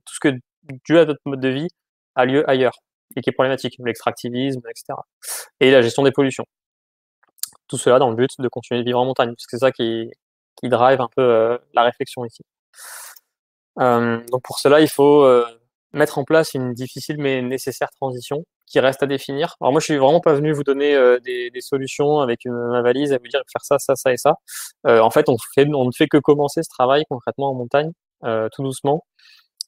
Speaker 2: dû à notre mode de vie a lieu ailleurs et qui est problématique, l'extractivisme, etc. Et la gestion des pollutions. Tout cela dans le but de continuer de vivre en montagne, parce que c'est ça qui drive un peu la réflexion ici. Donc pour cela, il faut mettre en place une difficile mais nécessaire transition qui reste à définir. Alors moi, je suis vraiment pas venu vous donner des solutions avec ma valise et vous dire faire ça, ça, ça et ça. En fait, on ne fait que commencer ce travail concrètement en montagne, tout doucement.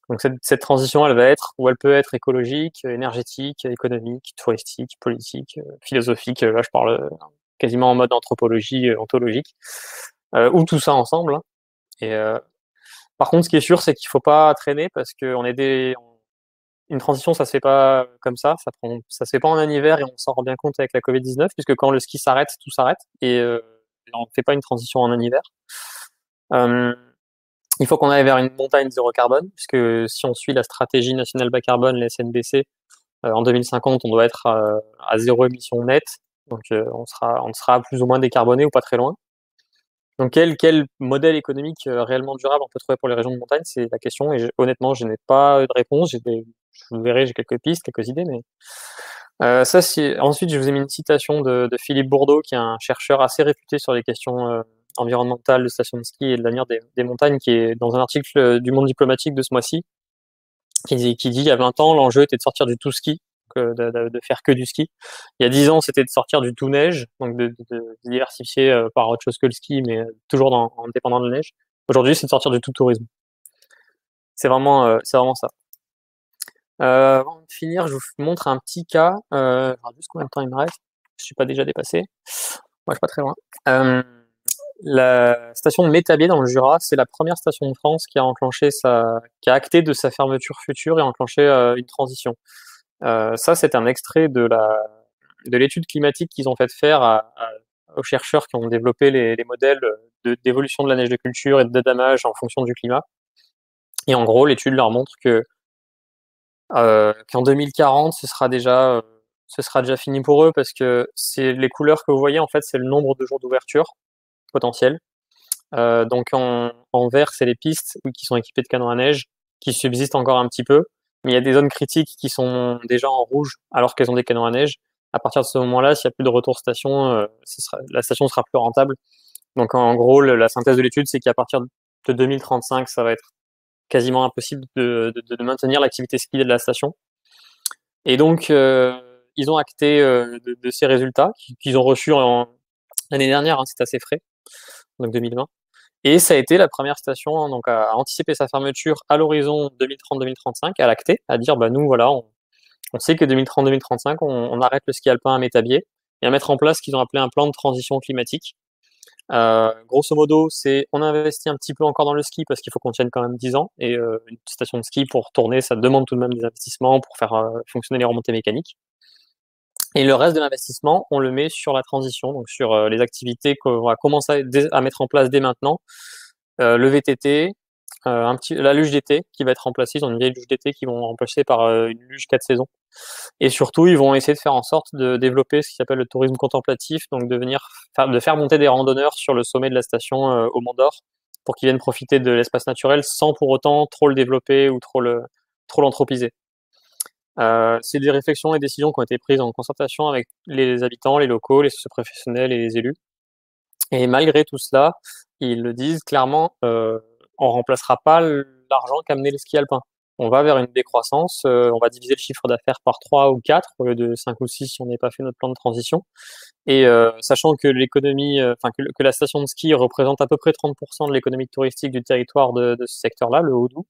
Speaker 2: Donc cette transition, elle va être, ou elle peut être écologique, énergétique, économique, touristique, politique, philosophique. Là, je parle quasiment en mode anthropologie, ontologique, ou tout ça ensemble. Hein. Et par contre, ce qui est sûr, c'est qu'il faut pas traîner parce que une transition, ça se fait pas comme ça se fait pas en un hiver et on s'en rend bien compte avec la Covid-19 puisque quand le ski s'arrête, tout s'arrête et on ne fait pas une transition en un hiver. Il faut qu'on aille vers une montagne zéro carbone puisque si on suit la stratégie nationale bas carbone, la SNBC, en 2050, on doit être à zéro émission nette, donc on sera plus ou moins décarboné ou pas très loin. Donc quel modèle économique réellement durable on peut trouver pour les régions de montagne, c'est la question. Et honnêtement, je n'ai pas de réponse. Vous verrez, j'ai quelques pistes, quelques idées, mais ensuite, je vous ai mis une citation de Philippe Bourdeau, qui est un chercheur assez réputé sur les questions environnementales, de stations de ski et de l'avenir des montagnes, qui est dans un article du Monde diplomatique de ce mois-ci, qui dit il y a 20 ans, l'enjeu était de sortir du tout ski, de faire que du ski. Il y a 10 ans, c'était de sortir du tout neige, donc de diversifier par autre chose que le ski, mais toujours en dépendant de la neige. Aujourd'hui, c'est de sortir du tout tourisme. C'est vraiment ça. Avant de finir, je vous montre un petit cas. Je regarde juste combien de temps il me reste. Je suis pas déjà dépassé. Moi, je suis pas très loin. La station de Métabier dans le Jura, c'est la première station de France qui a acté de sa fermeture future et enclenché une transition. Ça, c'est un extrait de l'étude climatique qu'ils ont fait faire aux chercheurs qui ont développé les modèles d'évolution de la neige de culture et de damage en fonction du climat. Et en gros, l'étude leur montre qu'en 2040, ce sera déjà fini pour eux parce que c'est les couleurs que vous voyez, en fait, c'est le nombre de jours d'ouverture potentiel. Donc en vert, c'est les pistes qui sont équipées de canons à neige, qui subsistent encore un petit peu. Mais il y a des zones critiques qui sont déjà en rouge alors qu'elles ont des canons à neige. À partir de ce moment-là, s'il n'y a plus de retour station, la station sera plus rentable. Donc en gros, la synthèse de l'étude, c'est qu'à partir de 2035, ça va être quasiment impossible de maintenir l'activité ski de la station. Et donc, ils ont acté de ces résultats qu'ils ont reçus l'année dernière, hein, c'est assez frais, donc 2020. Et ça a été la première station donc à anticiper sa fermeture à l'horizon 2030-2035, à l'acter, à dire bah nous voilà, on sait que 2030-2035, on arrête le ski alpin à Métabier et à mettre en place ce qu'ils ont appelé un plan de transition climatique. Grosso modo, on investit un petit peu encore dans le ski parce qu'il faut qu'on tienne quand même 10 ans et une station de ski pour tourner, ça demande tout de même des investissements pour faire fonctionner les remontées mécaniques. Et le reste de l'investissement, on le met sur la transition, donc sur les activités qu'on va commencer à mettre en place dès maintenant. Le VTT, la luge d'été qui va être remplacée, ils ont une vieille luge d'été qui vont remplacer par une luge 4 saisons. Et surtout, ils vont essayer de faire en sorte de développer ce qui s'appelle le tourisme contemplatif, donc de faire monter des randonneurs sur le sommet de la station au Mont d'Or pour qu'ils viennent profiter de l'espace naturel sans pour autant trop le développer ou trop l'anthropiser. C'est des réflexions et décisions qui ont été prises en concertation avec les habitants, les locaux, les socio-professionnels et les élus. Et malgré tout cela, ils le disent clairement, on remplacera pas l'argent qu'amenait le ski alpin. On va vers une décroissance, on va diviser le chiffre d'affaires par 3 ou 4 au lieu de 5 ou 6 si on n'avait pas fait notre plan de transition. Et sachant que l'économie, que la station de ski représente à peu près 30% de l'économie touristique du territoire de ce secteur-là, le Haut-Doubs,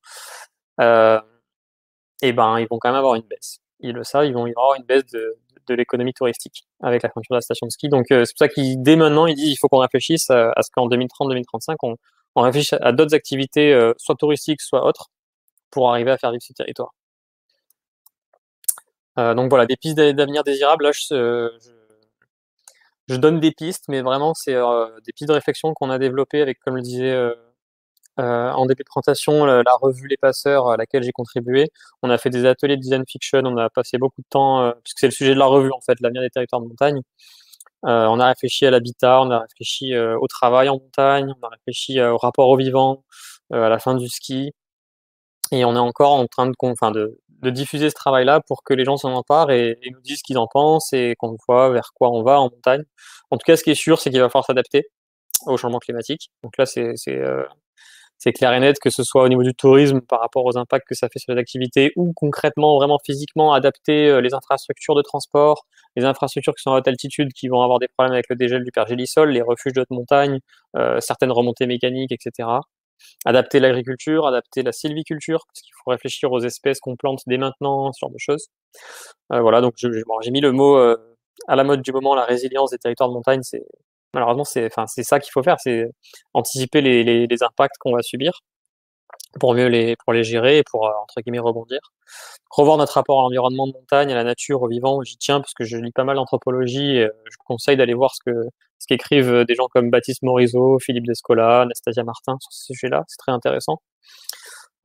Speaker 2: et ben ils vont quand même avoir une baisse. Ils le savent, ils vont y avoir une baisse de l'économie touristique avec la fermeture de la station de ski. Donc c'est pour ça qu'ils dès maintenant ils disent il faut qu'on réfléchisse à ce qu'en 2030-2035 on réfléchisse à d'autres activités soit touristiques soit autres pour arriver à faire vivre ce territoire. Donc voilà, des pistes d'avenir désirables. Là, je donne des pistes, mais vraiment c'est des pistes de réflexion qu'on a développées avec, comme le disait en début de présentation, la revue Les Passeurs à laquelle j'ai contribué. On a fait des ateliers de design fiction, on a passé beaucoup de temps, puisque c'est le sujet de la revue en fait, l'avenir des territoires de montagne. On a réfléchi à l'habitat, on a réfléchi au travail en montagne, on a réfléchi au rapport au vivant, à la fin du ski. Et on est encore en train de diffuser ce travail-là pour que les gens s'en emparent et nous disent ce qu'ils en pensent et qu'on voit vers quoi on va en montagne. En tout cas, ce qui est sûr, c'est qu'il va falloir s'adapter au changement climatique. Donc là, c'est clair et net, que ce soit au niveau du tourisme par rapport aux impacts que ça fait sur les activités ou concrètement, vraiment physiquement, adapter les infrastructures de transport, les infrastructures qui sont à haute altitude qui vont avoir des problèmes avec le dégel du pergélisol, les refuges de haute montagne, certaines remontées mécaniques, etc. Adapter l'agriculture, adapter la sylviculture, parce qu'il faut réfléchir aux espèces qu'on plante dès maintenant, ce genre de choses. Voilà, donc j'ai mis le mot à la mode du moment, la résilience des territoires de montagne. Malheureusement, c'est ça qu'il faut faire, c'est anticiper les impacts qu'on va subir pour les gérer et pour entre guillemets rebondir. Revoir notre rapport à l'environnement de montagne, à la nature, au vivant. J'y tiens parce que je lis pas mal d'anthropologie. Je vous conseille d'aller voir ce qu'écrivent des gens comme Baptiste Morisot, Philippe Descola, Anastasia Martin sur ce sujet-là. C'est très intéressant.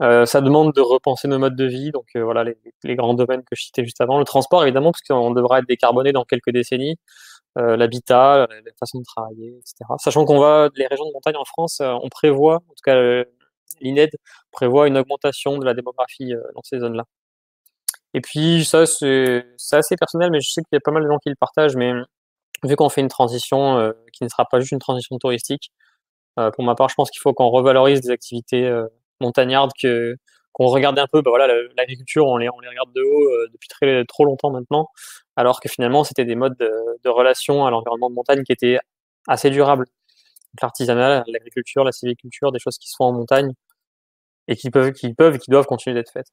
Speaker 2: Ça demande de repenser nos modes de vie, donc voilà les grands domaines que je citais juste avant. Le transport, évidemment, parce qu'on devra être décarboné dans quelques décennies. L'habitat, la façon de travailler, etc. Sachant les régions de montagne en France, on prévoit, en tout cas l'INED prévoit une augmentation de la démographie dans ces zones-là. Et puis ça, c'est assez personnel, mais je sais qu'il y a pas mal de gens qui le partagent, mais vu qu'on fait une transition qui ne sera pas juste une transition touristique, pour ma part, je pense qu'il faut qu'on revalorise des activités montagnardes qu'on regardait un peu, voilà, l'agriculture, on les regarde de haut depuis trop longtemps maintenant, alors que finalement, c'était des modes de relation à l'environnement de montagne qui étaient assez durables. L'artisanat, l'agriculture, la sylviculture, des choses qui se font en montagne et qui peuvent et qui doivent continuer d'être faites.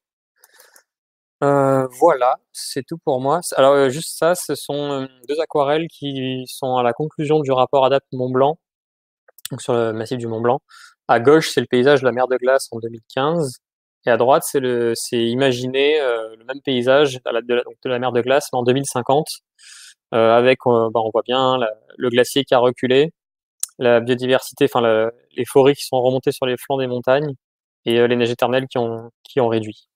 Speaker 2: Voilà, c'est tout pour moi. Alors juste ça, ce sont 2 aquarelles qui sont à la conclusion du rapport Adapt Mont Blanc, donc sur le massif du Mont Blanc. À gauche, c'est le paysage de la mer de glace en 2015. Et à droite, c'est imaginer le même paysage de la mer de glace mais en 2050, avec, on voit bien le glacier qui a reculé, la biodiversité, les forêts qui sont remontées sur les flancs des montagnes et les neiges éternelles qui ont réduit.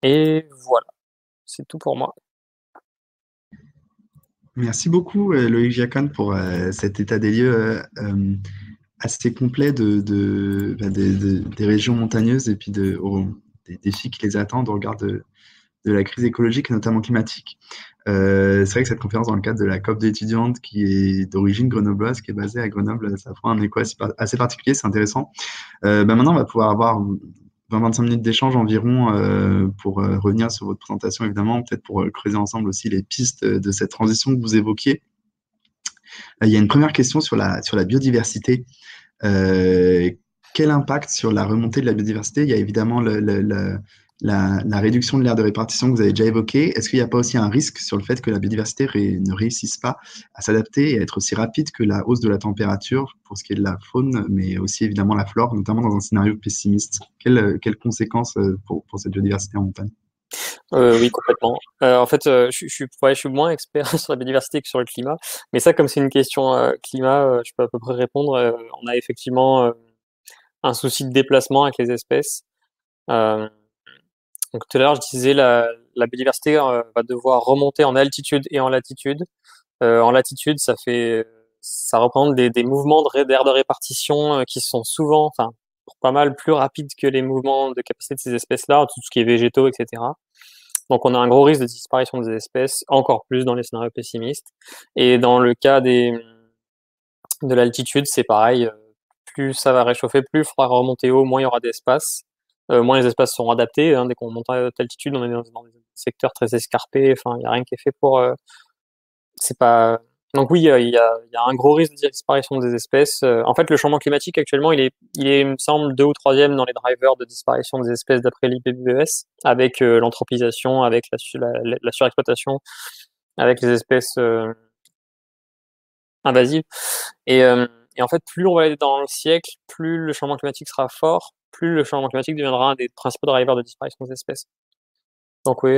Speaker 2: Et voilà, c'est tout pour moi.
Speaker 1: Merci beaucoup, Loïc Giacone, pour cet état des lieux assez complet des régions montagneuses et puis des défis qui les attendent au regard de la crise écologique et notamment climatique. C'est vrai que cette conférence dans le cadre de la COP d'étudiantes qui est d'origine grenobloise, qui est basée à Grenoble, ça prend un écho assez particulier, c'est intéressant. Maintenant, on va pouvoir avoir 20-25 minutes d'échange environ pour revenir sur votre présentation, évidemment, peut-être pour creuser ensemble aussi les pistes de cette transition que vous évoquiez. Il y a une première question sur la biodiversité. Quel impact sur la remontée de la biodiversité? Il y a évidemment la réduction de l'aire de répartition que vous avez déjà évoquée, est-ce qu'il n'y a pas aussi un risque sur le fait que la biodiversité ne réussisse pas à s'adapter et à être aussi rapide que la hausse de la température pour ce qui est de la faune, mais aussi évidemment la flore, notamment dans un scénario pessimiste? Quelles conséquences pour cette biodiversité en montagne?
Speaker 2: Oui, complètement. En fait, ouais, je suis moins expert sur la biodiversité que sur le climat, mais ça, comme c'est une question climat, je peux à peu près répondre. On a effectivement un souci de déplacement avec les espèces. Euh, donc tout à l'heure, je disais la biodiversité va devoir remonter en altitude et en latitude. En latitude, ça représente des mouvements d'air de répartition qui sont souvent, enfin, pour pas mal plus rapides que les mouvements de capacité de ces espèces-là, tout ce qui est végétaux, etc. Donc on a un gros risque de disparition des espèces, encore plus dans les scénarios pessimistes. Et dans le cas de l'altitude, c'est pareil. Plus ça va réchauffer, plus il faudra remonter haut, moins il y aura d'espace. Moins les espaces seront adaptés, hein. Dès qu'on monte à haute altitude, on est dans des secteurs très escarpés. Enfin, il n'y a rien qui est fait pour. C'est pas. Donc oui, il y a un gros risque de disparition des espèces. En fait, le changement climatique actuellement, il me semble, 2 ou 3e dans les drivers de disparition des espèces d'après l'IPBES, avec l'anthropisation, avec la surexploitation, avec les espèces invasives. Et, euh, et en fait, plus on va aller dans le siècle, plus le changement climatique sera fort, plus le changement climatique deviendra un des principaux drivers de disparition des espèces. Donc oui,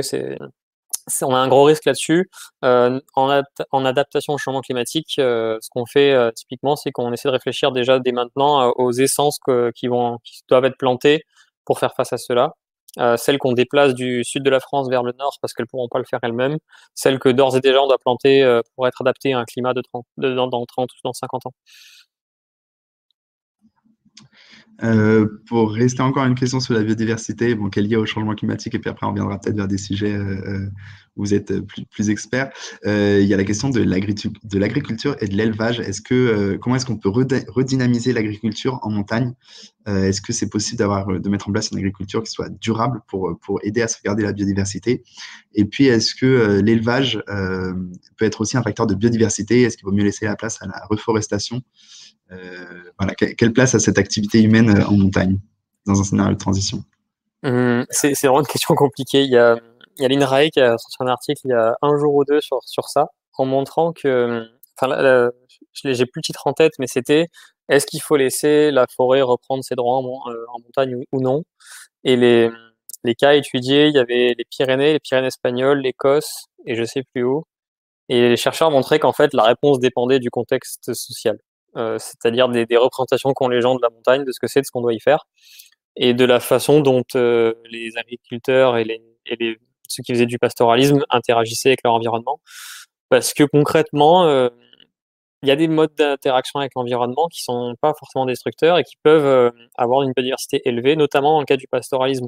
Speaker 2: on a un gros risque là-dessus. En adaptation au changement climatique, ce qu'on fait typiquement, c'est qu'on essaie de réfléchir déjà dès maintenant aux essences qui doivent être plantées pour faire face à cela. Celles qu'on déplace du sud de la France vers le nord parce qu'elles ne pourront pas le faire elles-mêmes. Celles que d'ores et déjà on doit planter pour être adaptées à un climat dans 30 ou dans 50 ans.
Speaker 1: Pour rester encore une question sur la biodiversité, bon, qui est liée au changement climatique, et puis après on viendra peut-être vers des sujets où vous êtes plus expert. Il y a la question de l'agriculture et de l'élevage. Comment est-ce qu'on peut redynamiser l'agriculture en montagne? Est-ce que c'est possible de mettre en place une agriculture qui soit durable pour aider à sauvegarder la biodiversité? Et puis, est-ce que l'élevage peut être aussi un facteur de biodiversité? Est-ce qu'il vaut mieux laisser la place à la reforestation? Voilà, quelle place a cette activité humaine en montagne dans un scénario de transition?
Speaker 2: C'est vraiment une question compliquée. Il y a l'INRAE qui a sorti un article il y a un jour ou deux sur ça, en montrant que, enfin, j'ai plus le titre en tête, mais c'était est-ce qu'il faut laisser la forêt reprendre ses droits en montagne ou non? Et les cas étudiés, il y avait les Pyrénées espagnoles, l'Écosse et je sais plus où. Et les chercheurs montraient qu'en fait, la réponse dépendait du contexte social, c'est-à-dire des représentations qu'ont les gens de la montagne, de ce que c'est, de ce qu'on doit y faire et de la façon dont les agriculteurs ceux qui faisaient du pastoralisme interagissaient avec leur environnement. Parce que concrètement, il y a des modes d'interaction avec l'environnement qui sont pas forcément destructeurs et qui peuvent avoir une biodiversité élevée, notamment dans le cas du pastoralisme.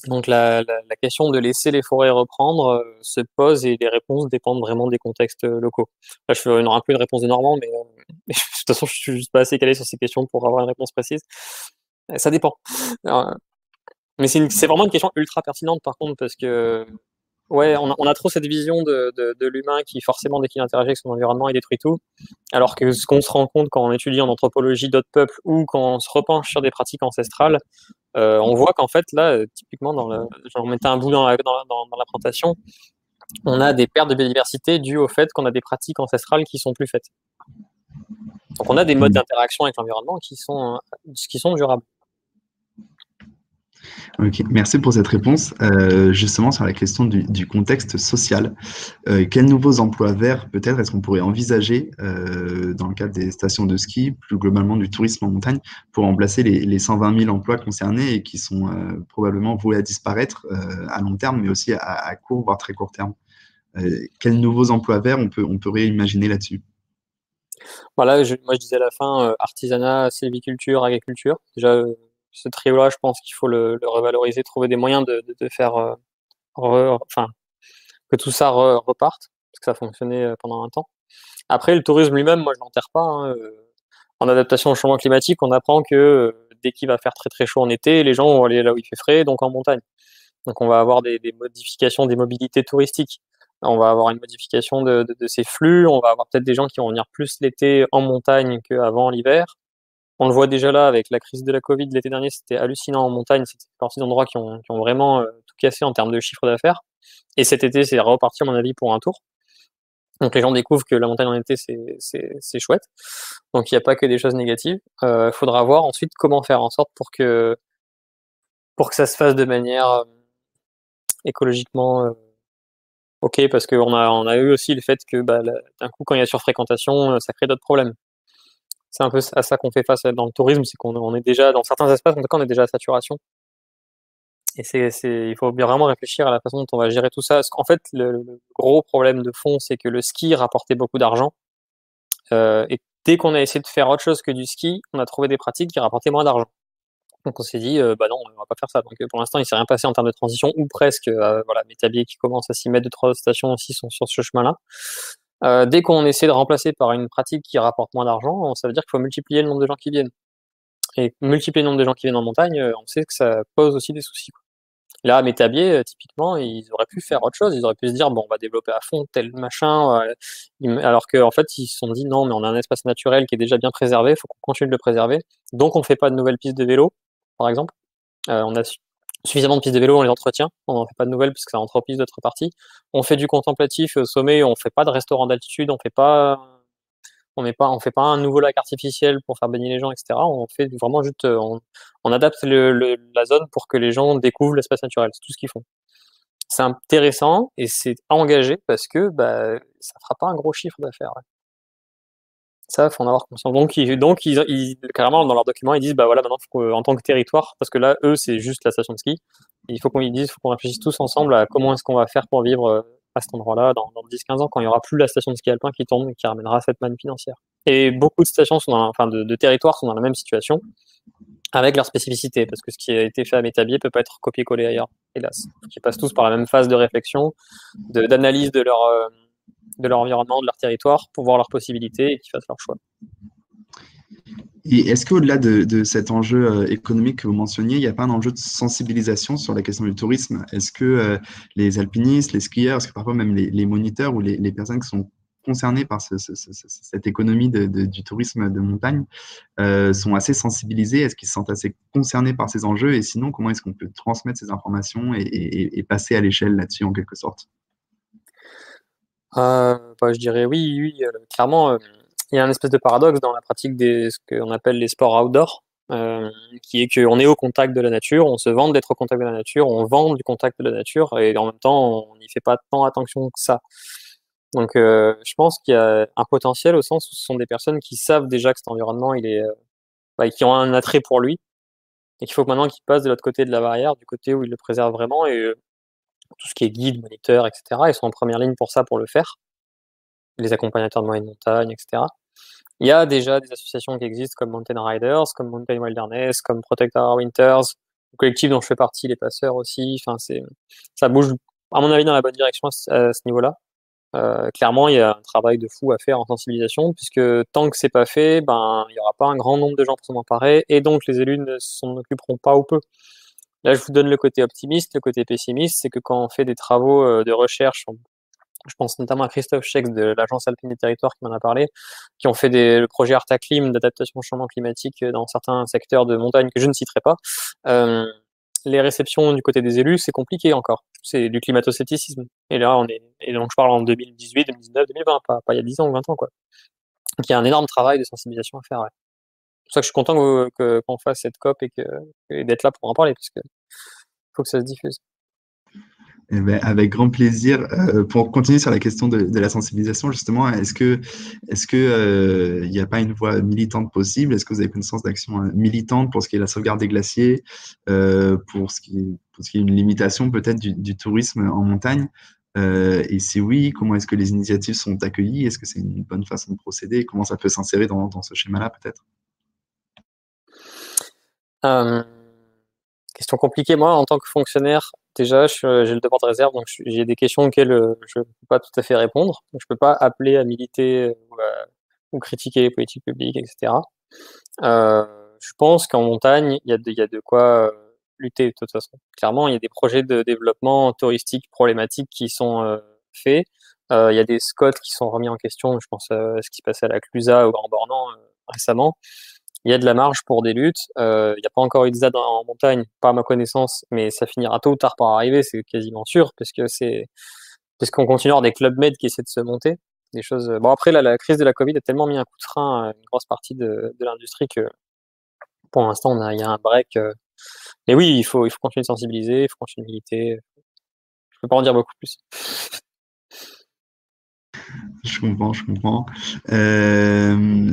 Speaker 2: Donc la question de laisser les forêts reprendre se pose et les réponses dépendent vraiment des contextes locaux. Là, je fais un peu une réponse de Normand, mais de toute façon, je suis juste pas assez calé sur ces questions pour avoir une réponse précise. Ça dépend. Alors, mais c'est vraiment une question ultra pertinente par contre parce que ouais, on a trop cette vision de l'humain qui forcément dès qu'il interagit avec son environnement il détruit tout, alors que ce qu'on se rend compte quand on étudie en anthropologie d'autres peuples ou quand on se repenche sur des pratiques ancestrales, on voit qu'en fait là, typiquement genre on mettait un bout dans la plantation, on a des pertes de biodiversité dues au fait qu'on a des pratiques ancestrales qui sont plus faites. Donc on a des modes d'interaction avec l'environnement qui sont durables.
Speaker 1: Ok, merci pour cette réponse. Justement, sur la question du contexte social, quels nouveaux emplois verts, peut-être, est-ce qu'on pourrait envisager dans le cadre des stations de ski, plus globalement du tourisme en montagne, pour remplacer les 120 000 emplois concernés et qui sont probablement voués à disparaître à long terme, mais aussi à court, voire très court terme? Quels nouveaux emplois verts on peut réimaginer là-dessus?
Speaker 2: Voilà, moi je disais à la fin artisanat, sylviculture, agriculture. Déjà, ce trio-là, je pense qu'il faut le revaloriser, trouver des moyens de faire enfin, que tout ça reparte, parce que ça a fonctionné pendant un temps. Après, le tourisme lui-même, moi je l'enterre pas, hein. En adaptation au changement climatique, on apprend que dès qu'il va faire très très chaud en été, les gens vont aller là où il fait frais, donc en montagne. Donc on va avoir des modifications des mobilités touristiques. On va avoir une modification de ces flux. On va avoir peut-être des gens qui vont venir plus l'été en montagne qu'avant l'hiver. On le voit déjà là avec la crise de la Covid l'été dernier, c'était hallucinant en montagne, c'était partie d'endroits qui ont vraiment tout cassé en termes de chiffre d'affaires. Et cet été, c'est reparti à mon avis pour un tour. Donc les gens découvrent que la montagne en été, c'est chouette. Donc il n'y a pas que des choses négatives. Faudra voir ensuite comment faire en sorte pour que ça se fasse de manière écologiquement ok, parce qu'on a eu aussi le fait que d'un coup, quand il y a surfréquentation, ça crée d'autres problèmes. C'est un peu à ça qu'on fait face dans le tourisme, c'est qu'on est déjà, dans certains espaces, en tout cas, on est déjà à saturation. Et il faut bien vraiment réfléchir à la façon dont on va gérer tout ça. Parce qu'en fait, le gros problème de fond, c'est que le ski rapportait beaucoup d'argent. Et dès qu'on a essayé de faire autre chose que du ski, on a trouvé des pratiques qui rapportaient moins d'argent. Donc on s'est dit, bah non, on va pas faire ça. Donc pour l'instant, il s'est rien passé en termes de transition, ou presque. Voilà, Métabier qui commence à s'y mettre, 2-3 stations aussi sont sur ce chemin-là. Dès qu'on essaie de remplacer par une pratique qui rapporte moins d'argent, ça veut dire qu'il faut multiplier le nombre de gens qui viennent. Et multiplier le nombre de gens qui viennent en montagne, on sait que ça pose aussi des soucis, quoi. Là, à Métabier, typiquement, ils auraient pu faire autre chose. Ils auraient pu se dire, bon, on va développer à fond tel machin. Alors qu'en fait, ils se sont dit, non, mais on a un espace naturel qui est déjà bien préservé, il faut qu'on continue de le préserver. Donc, on ne fait pas de nouvelles pistes de vélo, par exemple. On a suffisamment de pistes de vélo, on les entretient. On n'en fait pas de nouvelles parce que ça entropise d'autres parties. On fait du contemplatif au sommet, on fait pas de restaurant d'altitude, on fait pas un nouveau lac artificiel pour faire baigner les gens, etc. On fait vraiment juste, on adapte la zone pour que les gens découvrent l'espace naturel. C'est tout ce qu'ils font. C'est intéressant et c'est engagé parce que ça fera pas un gros chiffre d'affaires. Ouais. Ça, faut en avoir conscience. Donc carrément dans leur document ils disent bah voilà, maintenant faut en tant que territoire, parce que là eux c'est juste la station de ski. Il faut qu'on réfléchisse tous ensemble à comment est-ce qu'on va faire pour vivre à cet endroit-là dans 10-15 ans, quand il n'y aura plus la station de ski alpin qui tourne et qui ramènera cette manne financière. Et beaucoup de stations de territoires sont dans la même situation avec leur spécificité, parce que ce qui a été fait à Métabier peut pas être copié-collé ailleurs, hélas. Ils passent tous par la même phase de réflexion, d'analyse de leur environnement, de leur territoire, pour voir leurs possibilités et qu'ils fassent leur choix.
Speaker 1: Et est-ce qu'au-delà de cet enjeu économique que vous mentionniez, il n'y a pas un enjeu de sensibilisation sur la question du tourisme? Est-ce que les alpinistes, les skieurs, est-ce que parfois même les moniteurs ou les personnes qui sont concernées par cette économie du tourisme de montagne sont assez sensibilisés? Est-ce qu'ils se sentent assez concernés par ces enjeux? Et sinon, comment est-ce qu'on peut transmettre ces informations et passer à l'échelle là-dessus en quelque sorte?
Speaker 2: Je dirais oui, clairement, il y a un espèce de paradoxe dans la pratique ce qu'on appelle les sports outdoor, qui est qu'on est au contact de la nature, on se vante d'être au contact de la nature, on vend du contact de la nature, et en même temps, on n'y fait pas tant attention que ça. Donc, je pense qu'il y a un potentiel au sens où ce sont des personnes qui savent déjà que cet environnement, qui ont un attrait pour lui, et qu'il faut maintenant qu'ils passent de l'autre côté de la barrière, du côté où ils le préservent vraiment, et tout ce qui est guide, moniteur, etc., ils sont en première ligne pour ça, pour le faire. Les accompagnateurs de moyenne montagne, etc. Il y a déjà des associations qui existent comme Mountain Riders, comme Mountain Wilderness, comme Protect Our Winters, le collectif dont je fais partie, les passeurs aussi. Enfin, ça bouge, à mon avis, dans la bonne direction à ce niveau-là. Clairement, il y a un travail de fou à faire en sensibilisation, puisque tant que c'est pas fait, il y aura pas un grand nombre de gens pour s'en emparer, et donc les élus ne s'en occuperont pas ou peu. Là, je vous donne le côté optimiste. Le côté pessimiste, c'est que quand on fait des travaux de recherche, je pense notamment à Christophe Schex de l'Agence Alpine des Territoires qui m'en a parlé, qui ont fait le projet Artaclim d'adaptation au changement climatique dans certains secteurs de montagne que je ne citerai pas. Les réceptions du côté des élus, c'est compliqué encore. C'est du climato-scepticisme. Et là, et donc je parle en 2018, 2019, 2020, pas il y a 10 ans ou 20 ans, quoi. Donc il y a un énorme travail de sensibilisation à faire, ouais. C'est pour ça que je suis content qu'on fasse cette COP et d'être là pour en parler, parce que faut que ça se diffuse.
Speaker 1: Eh ben, avec grand plaisir. Pour continuer sur la question de la sensibilisation, justement, est-ce que il n'y a pas une voie militante possible? Est-ce que vous avez connaissance d'actions militantes pour ce qui est la sauvegarde des glaciers, pour ce qui est une limitation peut-être du tourisme en montagne? Et si oui, comment est-ce que les initiatives sont accueillies? Est-ce que c'est une bonne façon de procéder? Comment ça peut s'insérer dans ce schéma-là, peut-être?
Speaker 2: Question compliquée. Moi, en tant que fonctionnaire, déjà, j'ai le devoir de réserve, donc j'ai des questions auxquelles je ne peux pas tout à fait répondre. Donc, je peux pas appeler à militer ou critiquer les politiques publiques, etc. Je pense qu'en montagne, il y a de quoi lutter de toute façon. Clairement, il y a des projets de développement touristique problématiques qui sont faits. Il y a des spots qui sont remis en question. Je pense à ce qui se passait à la Clusaz au Grand Bornand récemment. il y a de la marge pour des luttes. Il n'y a pas encore eu de ZAD en montagne, pas à ma connaissance, mais ça finira tôt ou tard par arriver, c'est quasiment sûr, parce qu'on continue à avoir des clubs med qui essaient de se monter. Des choses. Bon, après, là, la crise de la Covid a tellement mis un coup de frein à une grosse partie de l'industrie que pour l'instant, il y a un break. Mais oui, il faut continuer de sensibiliser, il faut continuer de militer. Je peux pas en dire beaucoup plus.
Speaker 1: Je comprends, je comprends.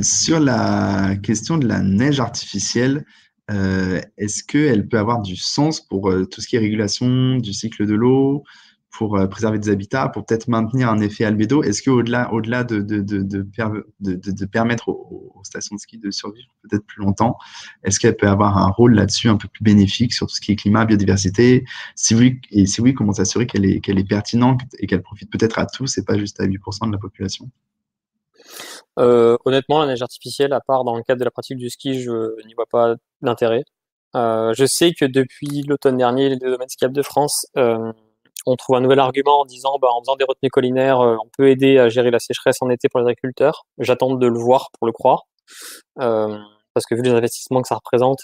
Speaker 1: Sur la question de la neige artificielle, est-ce qu'elle peut avoir du sens pour tout ce qui est régulation du cycle de l'eau, pour préserver des habitats, pour peut-être maintenir un effet albédo? Est-ce qu'au-delà de permettre aux stations de ski de survivre peut-être plus longtemps, est-ce qu'elle peut avoir un rôle là-dessus un peu plus bénéfique sur tout ce qui est climat, biodiversité? Si oui, et si oui, comment s'assurer qu'elle est pertinente et qu'elle profite peut-être à tous et pas juste à 8% de la population?
Speaker 2: Honnêtement, la neige artificielle, à part dans le cadre de la pratique du ski, je n'y vois pas d'intérêt. Je sais que depuis l'automne dernier, les deux domaines skiables de France on trouve un nouvel argument en disant, en faisant des retenues collinaires, on peut aider à gérer la sécheresse en été pour les agriculteurs. J'attends de le voir pour le croire, parce que vu les investissements que ça représente,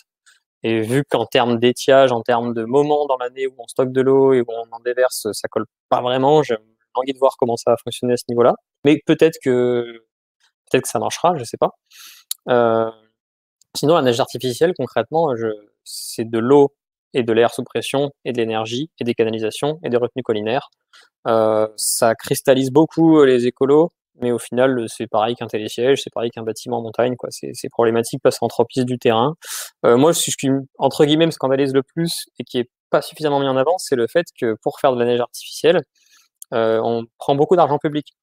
Speaker 2: et vu qu'en termes d'étiage, en termes de moments dans l'année où on stocke de l'eau et où on en déverse, ça colle pas vraiment. J'ai envie de voir comment ça va fonctionner à ce niveau-là. Mais peut-être que ça marchera, je sais pas. Sinon, la neige artificielle, concrètement, c'est de l'eau et de l'air sous pression et de l'énergie et des canalisations et des retenues collinaires. Ça cristallise beaucoup les écolos, mais au final, c'est pareil qu'un télésiège, c'est pareil qu'un bâtiment en montagne, quoi. C'est problématique parce qu'on entropise du terrain. Moi, ce qui, entre guillemets, me scandalise le plus et qui est pas suffisamment mis en avant, c'est le fait que pour faire de la neige artificielle, on prend beaucoup d'argent public.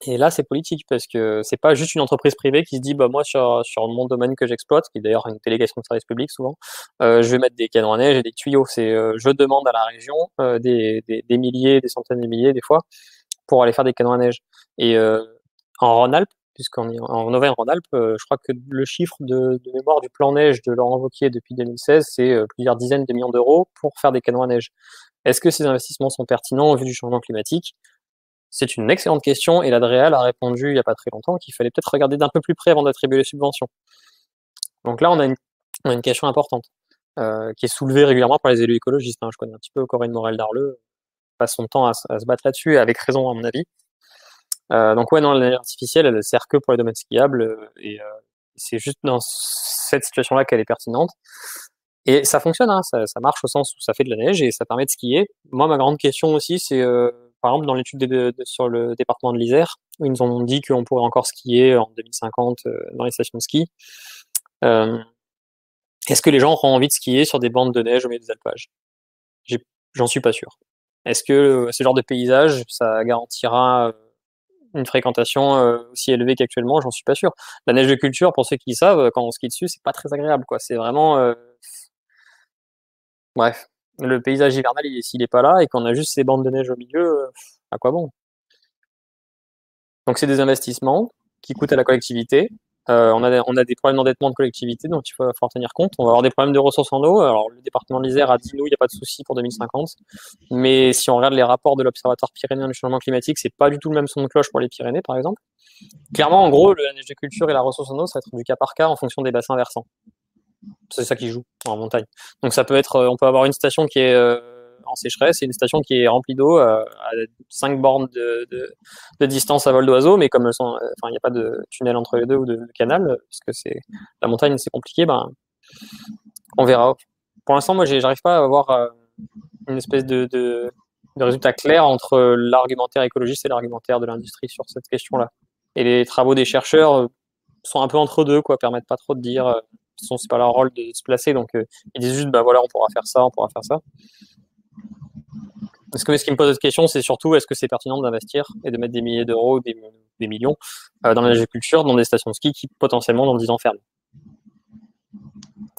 Speaker 2: Et là, c'est politique parce que c'est pas juste une entreprise privée qui se dit, moi, sur mon domaine que j'exploite, qui est d'ailleurs une délégation de service public souvent, je vais mettre des canons à neige et des tuyaux. Je demande à la région des milliers, des centaines de milliers des fois pour aller faire des canons à neige. Et en Rhône-Alpes, en Auvergne-Rhône-Alpes, je crois que le chiffre de mémoire du plan neige de Laurent Wauquiez depuis 2016, c'est plusieurs dizaines de millions d'euros pour faire des canons à neige. Est-ce que ces investissements sont pertinents au vu du changement climatique? C'est une excellente question et l'Adréal a répondu il n'y a pas très longtemps qu'il fallait peut-être regarder d'un peu plus près avant d'attribuer les subventions. Donc là, on a une question importante qui est soulevée régulièrement par les élus écologistes. Je connais un petit peu Corinne Morel-Darleux, passe son temps à se battre là-dessus, avec raison à mon avis. Donc ouais, non, l'énergie artificielle, elle ne sert que pour les domaines skiables et c'est juste dans cette situation-là qu'elle est pertinente. Et ça fonctionne, ça marche au sens où ça fait de la neige et ça permet de skier. Moi, ma grande question aussi, c'est par exemple dans l'étude sur le département de l'Isère, où ils nous ont dit qu'on pourrait encore skier en 2050 dans les stations de ski. Est-ce que les gens auront envie de skier sur des bandes de neige au milieu des alpages? J'en suis pas sûr. Est-ce que ce genre de paysage, ça garantira une fréquentation aussi élevée qu'actuellement? J'en suis pas sûr. La neige de culture, pour ceux qui savent, quand on skie dessus, c'est pas très agréable, quoi. C'est vraiment bref, le paysage hivernal, s'il est pas là et qu'on a juste ces bandes de neige au milieu, à quoi bon? Donc c'est des investissements qui coûtent à la collectivité. On a des problèmes d'endettement de collectivité, donc il faut en tenir compte. On va avoir des problèmes de ressources en eau. Alors le département de l'Isère a dit nous, il n'y a pas de souci pour 2050. Mais si on regarde les rapports de l'Observatoire pyrénéen du changement climatique, c'est pas du tout le même son de cloche pour les Pyrénées, par exemple. Clairement, en gros, la neige de culture et la ressource en eau, ça va être du cas par cas en fonction des bassins versants. C'est ça qui joue en montagne. Donc ça peut être, on peut avoir une station qui est en sécheresse et une station qui est remplie d'eau à 5 bornes de distance à vol d'oiseau, mais comme il n'y a pas de tunnel entre les deux ou de canal, parce que c'est la montagne, c'est compliqué, on verra. Pour l'instant, moi, j'arrive pas à avoir une espèce de résultat clair entre l'argumentaire écologiste et l'argumentaire de l'industrie sur cette question-là. Et les travaux des chercheurs sont un peu entre deux, quoi, permettent pas trop de dire. De toute façon, c'est pas leur rôle de se placer, donc ils disent juste, voilà, on pourra faire ça, on pourra faire ça. Ce qui me pose cette question, c'est surtout, est-ce que c'est pertinent d'investir et de mettre des milliers d'euros, des millions dans l'agriculture, dans des stations de ski qui, potentiellement, dans 10 ans, ferment?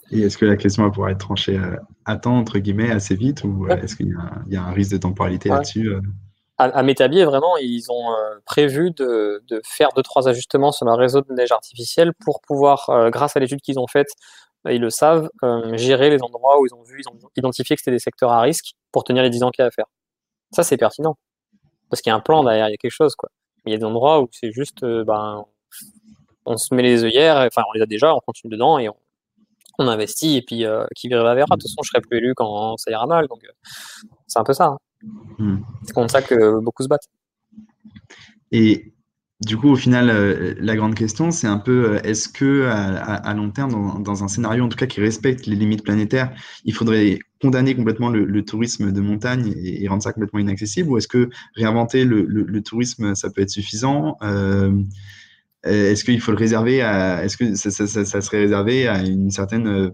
Speaker 1: Et est-ce que la question va pouvoir être tranchée à temps, entre guillemets, assez vite, ou est-ce qu'il y a un risque de temporalité là-dessus?
Speaker 2: À Métabier, vraiment, ils ont prévu de faire 2-3 ajustements sur leur réseau de neige artificielle pour pouvoir, grâce à l'étude qu'ils ont faite, ils le savent, gérer les endroits où ils ont identifié que c'était des secteurs à risque pour tenir les 10 ans qu'il y a à faire. Ça, c'est pertinent. Parce qu'il y a un plan derrière, il y a quelque chose, quoi. Mais il y a des endroits où c'est juste, on se met les œillères, enfin on les a déjà, on continue dedans et on investit et puis qui verra verra. De toute façon, je serai plus élu quand ça ira mal, donc c'est un peu ça. Hein. C'est contre ça que beaucoup se battent.
Speaker 1: Et du coup, au final, la grande question, c'est un peu, est-ce que à long terme, dans un scénario en tout cas qui respecte les limites planétaires, il faudrait condamner complètement le tourisme de montagne et rendre ça complètement inaccessible, ou est-ce que réinventer le tourisme, ça peut être suffisant? Est-ce qu'il faut le réserver est-ce que ça serait réservé à une certaine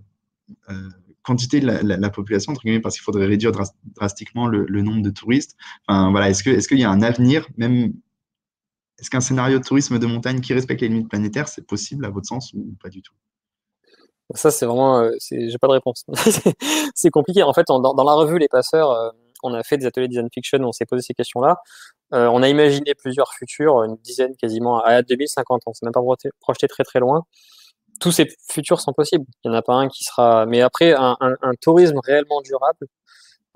Speaker 1: quantité de la population, entre guillemets, parce qu'il faudrait réduire drastiquement le nombre de touristes? Enfin, voilà, est-ce qu'il y a un avenir, même est-ce qu'un scénario de tourisme de montagne qui respecte les limites planétaires, c'est possible à votre sens ou pas du tout?
Speaker 2: Ça, c'est vraiment, j'ai pas de réponse. C'est compliqué. En fait, dans la revue Les Passeurs, on a fait des ateliers design fiction où on s'est posé ces questions-là. On a imaginé plusieurs futurs, une dizaine quasiment à 2050. On s'est même pas projeté très très loin. Tous ces futurs sont possibles. Il n'y en a pas un qui sera. Mais après, un tourisme réellement durable,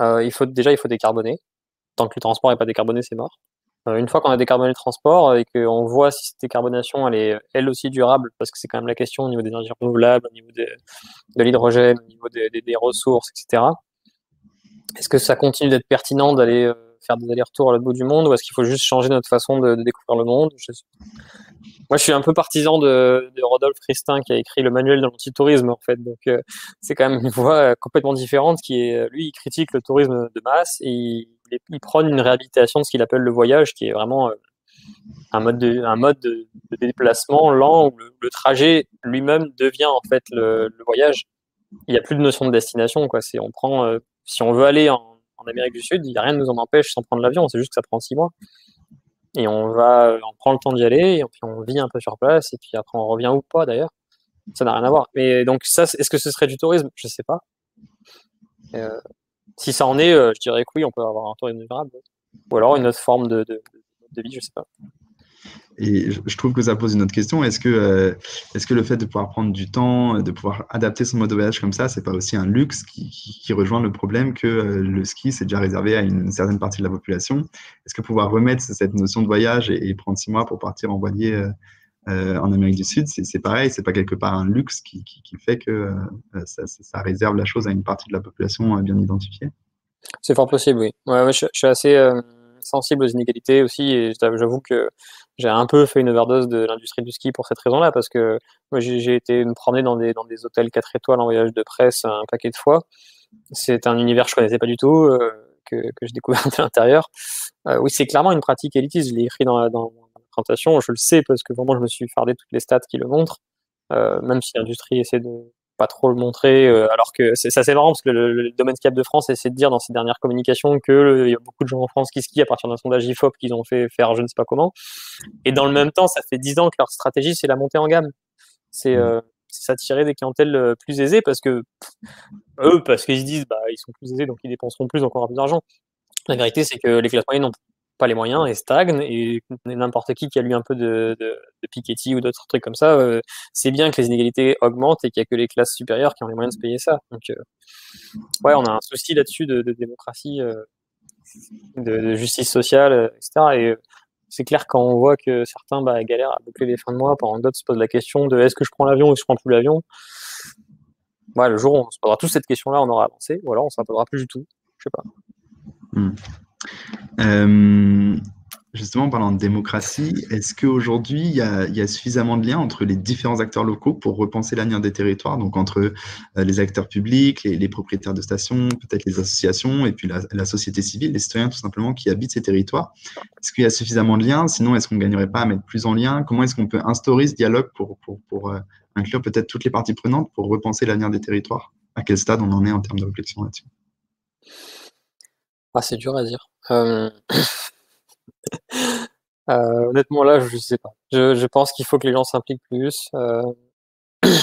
Speaker 2: il faut décarboner. Tant que le transport n'est pas décarboné, c'est mort. Une fois qu'on a décarboné le transport et qu'on voit si cette décarbonation elle est elle aussi durable, parce que c'est quand même la question au niveau des énergies renouvelables, au niveau de l'hydrogène, au niveau des ressources, etc. Est-ce que ça continue d'être pertinent d'aller faire des allers-retours à l'autre bout du monde, ou est-ce qu'il faut juste changer notre façon de découvrir le monde? Moi, je suis un peu partisan de Rodolphe Christin qui a écrit le manuel de l'antitourisme, en fait. Donc, c'est quand même une voie complètement différente qui est, lui, il critique le tourisme de masse et il prône une réhabilitation de ce qu'il appelle le voyage, qui est vraiment un mode de déplacement lent où le trajet lui-même devient, en fait, le voyage. Il n'y a plus de notion de destination, quoi. On prend, si on veut aller en Amérique du Sud, il n'y a rien qui nous en empêche sans prendre l'avion. C'est juste que ça prend 6 mois. Et on prend le temps d'y aller, et puis on vit un peu sur place, et puis après on revient ou pas d'ailleurs. Ça n'a rien à voir. Mais donc ça, est-ce que ce serait du tourisme? Je sais pas. Si ça en est, je dirais que oui, on peut avoir un tourisme durable. Ou alors une autre forme de vie, je sais pas.
Speaker 1: Et je trouve que ça pose une autre question. Est-ce que le fait de pouvoir prendre du temps, de pouvoir adapter son mode de voyage comme ça, c'est pas aussi un luxe qui rejoint le problème que le ski, c'est déjà réservé à une certaine partie de la population? Est-ce que pouvoir remettre cette notion de voyage et prendre 6 mois pour partir en voilier en Amérique du Sud, c'est pareil, c'est pas quelque part un luxe qui fait que ça réserve la chose à une partie de la population bien identifiée?
Speaker 2: C'est fort possible, oui. Ouais, je suis assez sensible aux inégalités aussi, et j'avoue que j'ai un peu fait une overdose de l'industrie du ski pour cette raison-là, parce que moi j'ai été me promener dans des hôtels 4 étoiles en voyage de presse un paquet de fois. C'est un univers que je connaissais pas du tout, que j'ai découvert de l'intérieur. Oui, c'est clairement une pratique élitiste. Je l'ai écrit dans la présentation. Je le sais parce que vraiment je me suis fardé toutes les stats qui le montrent. Même si l'industrie essaie de pas trop le montrer, alors que c'est assez marrant parce que le domaine skiable de France essaie de dire dans ses dernières communications que il y a beaucoup de gens en France qui skient à partir d'un sondage IFOP qu'ils ont fait faire je ne sais pas comment. Et dans le même temps, ça fait 10 ans que leur stratégie c'est la montée en gamme. C'est s'attirer des clientèles plus aisées parce que eux, parce qu'ils se disent bah ils sont plus aisés donc ils dépenseront plus, donc on aura plus d'argent. La vérité c'est que les classes moyennes n'ont pas les moyens et stagnent, et n'importe qui a lu un peu de Piketty ou d'autres trucs comme ça, c'est bien que les inégalités augmentent et qu'il n'y a que les classes supérieures qui ont les moyens de se payer ça. Donc ouais, on a un souci là-dessus de démocratie, de justice sociale, etc. Et c'est clair quand on voit que certains galèrent à boucler les fins de mois pendant que d'autres se posent la question de est-ce que je prends l'avion ou est-ce que je prends plus l'avion. Ouais, le jour où on se posera tous cette question-là, on aura avancé, ou alors on ne s'en posera plus du tout. Je sais pas.
Speaker 1: Justement, en parlant de démocratie, est-ce qu'aujourd'hui, il y a suffisamment de liens entre les différents acteurs locaux pour repenser l'avenir des territoires, donc entre les acteurs publics, les propriétaires de stations, peut-être les associations, et puis la société civile, les citoyens tout simplement qui habitent ces territoires? Est-ce qu'il y a suffisamment de liens? Sinon, est-ce qu'on ne gagnerait pas à mettre plus en lien? Comment est-ce qu'on peut instaurer ce dialogue pour inclure peut-être toutes les parties prenantes pour repenser l'avenir des territoires? À quel stade on en est en termes de réflexion là-dessus?
Speaker 2: Ah, c'est dur à dire. Honnêtement, là, je sais pas. Je pense qu'il faut que les gens s'impliquent plus. Il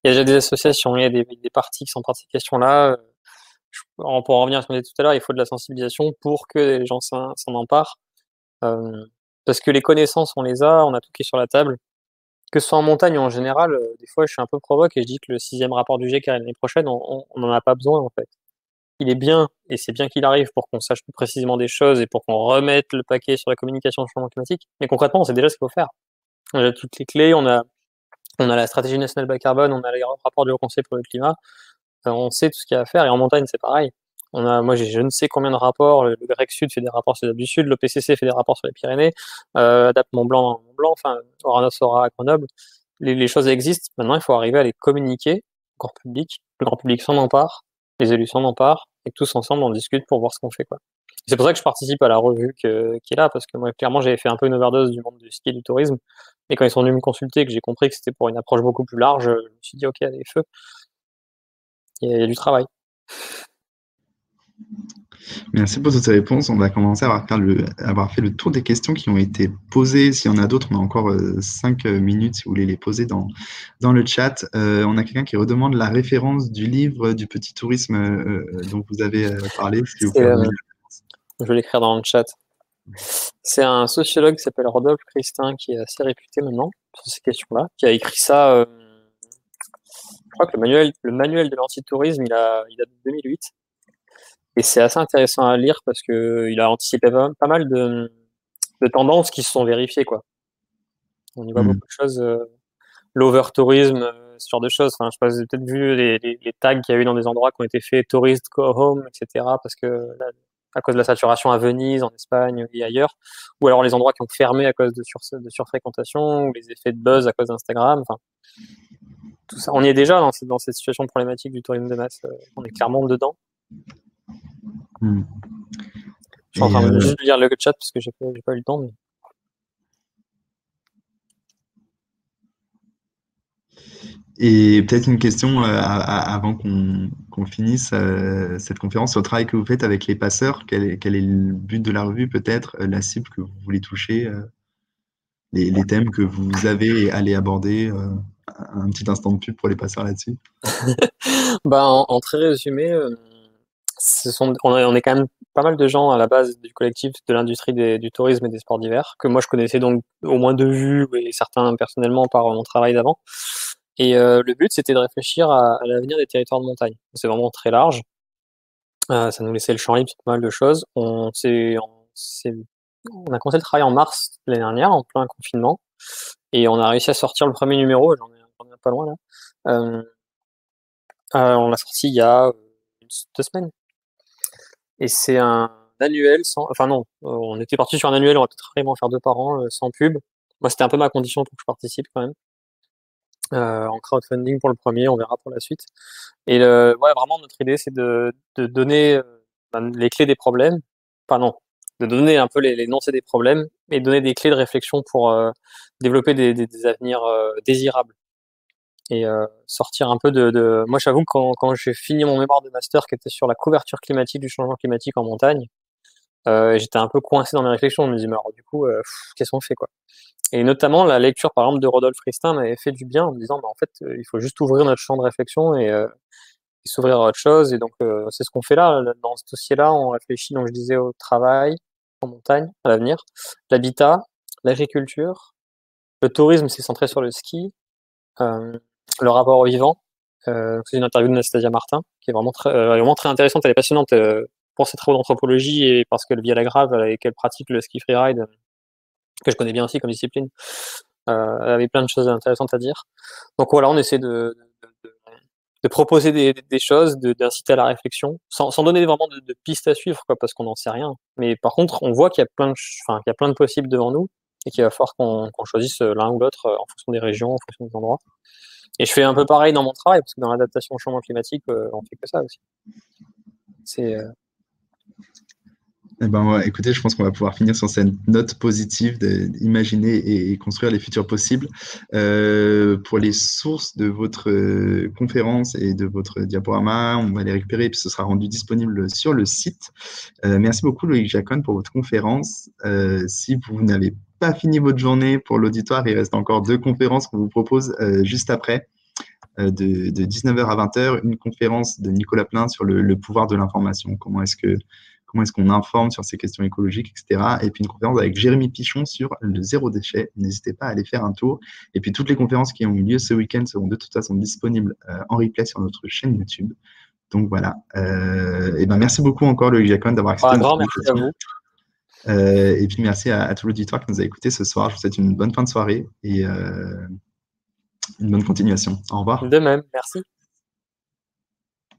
Speaker 2: y a déjà des associations, il y a des partis qui sont par ces questions-là. Pour en revenir à ce qu'on disait tout à l'heure, il faut de la sensibilisation pour que les gens s'en emparent. Parce que les connaissances, on les a, on a tout qui est sur la table. Que ce soit en montagne ou en général, des fois, je suis un peu provoque et je dis que le 6e rapport du GIEC l'année prochaine, on n'en a pas besoin, en fait. Il est bien, et c'est bien qu'il arrive pour qu'on sache plus précisément des choses et pour qu'on remette le paquet sur la communication sur le changement climatique. Mais concrètement, on sait déjà ce qu'il faut faire. On a toutes les clés, on a On a la stratégie nationale bas carbone, on a les rapports du Haut Conseil pour le climat, on sait tout ce qu'il y a à faire, et en montagne, c'est pareil. Moi, j'ai je ne sais combien de rapports, le GREC Sud fait des rapports sur les Alpes du Sud, l'OPCC fait des rapports sur les Pyrénées, Adapt Mont Blanc, enfin, Oranos Aura à Grenoble. Les choses existent, maintenant il faut arriver à les communiquer au grand public, le grand public s'en empare, les élus s'en emparent, et que tous ensemble on discute pour voir ce qu'on fait, quoi. C'est pour ça que je participe à la revue qui est là, parce que moi, clairement, j'avais fait un peu une overdose du monde du ski et du tourisme, et quand ils sont venus me consulter et que j'ai compris que c'était pour une approche beaucoup plus large, je me suis dit: «OK, allez, feu, il y a du travail».
Speaker 1: Merci pour toutes ces réponses. On va commencer à avoir fait le tour des questions qui ont été posées. S'il y en a d'autres, on a encore 5 minutes si vous voulez les poser dans le chat. On a quelqu'un qui redemande la référence du livre du petit tourisme dont vous avez parlé. Est-ce que vous pouvez redonner la référence ?
Speaker 2: Je vais l'écrire dans le chat. C'est un sociologue qui s'appelle Rodolphe Christin, qui est assez réputé maintenant sur ces questions-là, qui a écrit ça. Je crois que le manuel de l'anti-tourisme, il date de 2008. Et c'est assez intéressant à lire parce que il a anticipé pas mal de tendances qui se sont vérifiées, quoi. On y voit beaucoup de choses, l'over-tourisme, ce genre de choses. Enfin, je sais pas, vous avez peut-être vu les tags qu'il y a eu dans des endroits qui ont été faits, tourist go home, etc. Parce que à cause de la saturation à Venise, en Espagne et ailleurs, ou alors les endroits qui ont fermé à cause de surfréquentation, ou les effets de buzz à cause d'Instagram. Enfin, tout ça, on y est déjà dans cette situation problématique du tourisme de masse. On est clairement dedans. Je suis en train de juste lire le chat parce que j'ai pas eu le temps. Mais...
Speaker 1: Et peut-être une question avant qu'on finisse cette conférence sur le travail que vous faites avec les passeurs. Quel est le but de la revue, peut-être, la cible que vous voulez toucher, les thèmes que vous avez et allez aborder, un petit instant de pub pour les passeurs là-dessus.
Speaker 2: En très résumé, on est quand même pas mal de gens à la base du collectif de l'industrie du tourisme et des sports d'hiver, que moi je connaissais donc au moins de vue, et certains personnellement par mon travail d'avant. Et le but, c'était de réfléchir à l'avenir des territoires de montagne. C'est vraiment très large. Ça nous laissait le champ libre sur pas mal de choses. On a commencé le travail en mars l'année dernière, en plein confinement, et on a réussi à sortir le premier numéro. J'en ai pas loin là. On l'a sorti il y a 2 semaines. Et c'est un annuel on était parti sur un annuel, on va peut-être vraiment faire 2 par an, sans pub. Moi, c'était un peu ma condition pour que je participe quand même. En crowdfunding pour le premier, on verra pour la suite. Et vraiment notre idée, c'est de donner les clés des problèmes. De donner un peu l'énoncé des problèmes et donner des clés de réflexion pour développer des avenirs désirables. Et sortir un peu moi, j'avoue que quand j'ai fini mon mémoire de master qui était sur la couverture climatique du changement climatique en montagne, j'étais un peu coincé dans mes réflexions. Je me disais, mais alors du coup, qu'est-ce qu'on fait, quoi? Et notamment, la lecture, par exemple, de Rodolphe Christin m'avait fait du bien en me disant, en fait, il faut juste ouvrir notre champ de réflexion et s'ouvrir à autre chose. Et donc, c'est ce qu'on fait là. Dans ce dossier-là, on réfléchit, donc je disais, au travail, en montagne, à l'avenir, l'habitat, l'agriculture, le tourisme, c'est centré sur le ski, le rapport au vivant. C'est une interview d'Anastasia Martin, qui est vraiment très intéressante. Elle est passionnante pour ses travaux d'anthropologie et parce qu'elle vit à la Grave et qu'elle pratique le ski freeride, que je connais bien aussi comme discipline. Elle avait plein de choses intéressantes à dire. Donc voilà, on essaie de proposer des choses, d'inciter à la réflexion, sans donner vraiment de pistes à suivre, quoi, parce qu'on n'en sait rien. Mais par contre, on voit qu'il y a plein de possibles devant nous et qu'il va falloir qu'on choisisse l'un ou l'autre en fonction des régions, en fonction des endroits. Et je fais un peu pareil dans mon travail, parce que dans l'adaptation au changement climatique, on fait que ça aussi.
Speaker 1: Eh ben, ouais, écoutez, je pense qu'on va pouvoir finir sur cette note positive d'imaginer et construire les futurs possibles. Pour les sources de votre conférence et de votre diaporama, on va les récupérer et puis ce sera rendu disponible sur le site. Merci beaucoup Loïc Jacon pour votre conférence. Si vous n'avez pas fini votre journée pour l'auditoire, il reste encore 2 conférences qu'on vous propose juste après. De 19h à 20h, une conférence de Nicolas Plein sur le pouvoir de l'information. Comment est-ce qu'on informe sur ces questions écologiques, etc. Et puis une conférence avec Jérémy Pichon sur le zéro déchet. N'hésitez pas à aller faire un tour. Et puis toutes les conférences qui ont eu lieu ce week-end seront de toute façon disponibles en replay sur notre chaîne YouTube. Donc voilà. Et ben merci beaucoup encore Loïc Jacon d'avoir accepté notre invitation.
Speaker 2: Merci à vous.
Speaker 1: Et puis merci à tout l'auditoire qui nous a écoutés ce soir. Je vous souhaite une bonne fin de soirée et Une bonne continuation. Au revoir.
Speaker 2: De même, merci.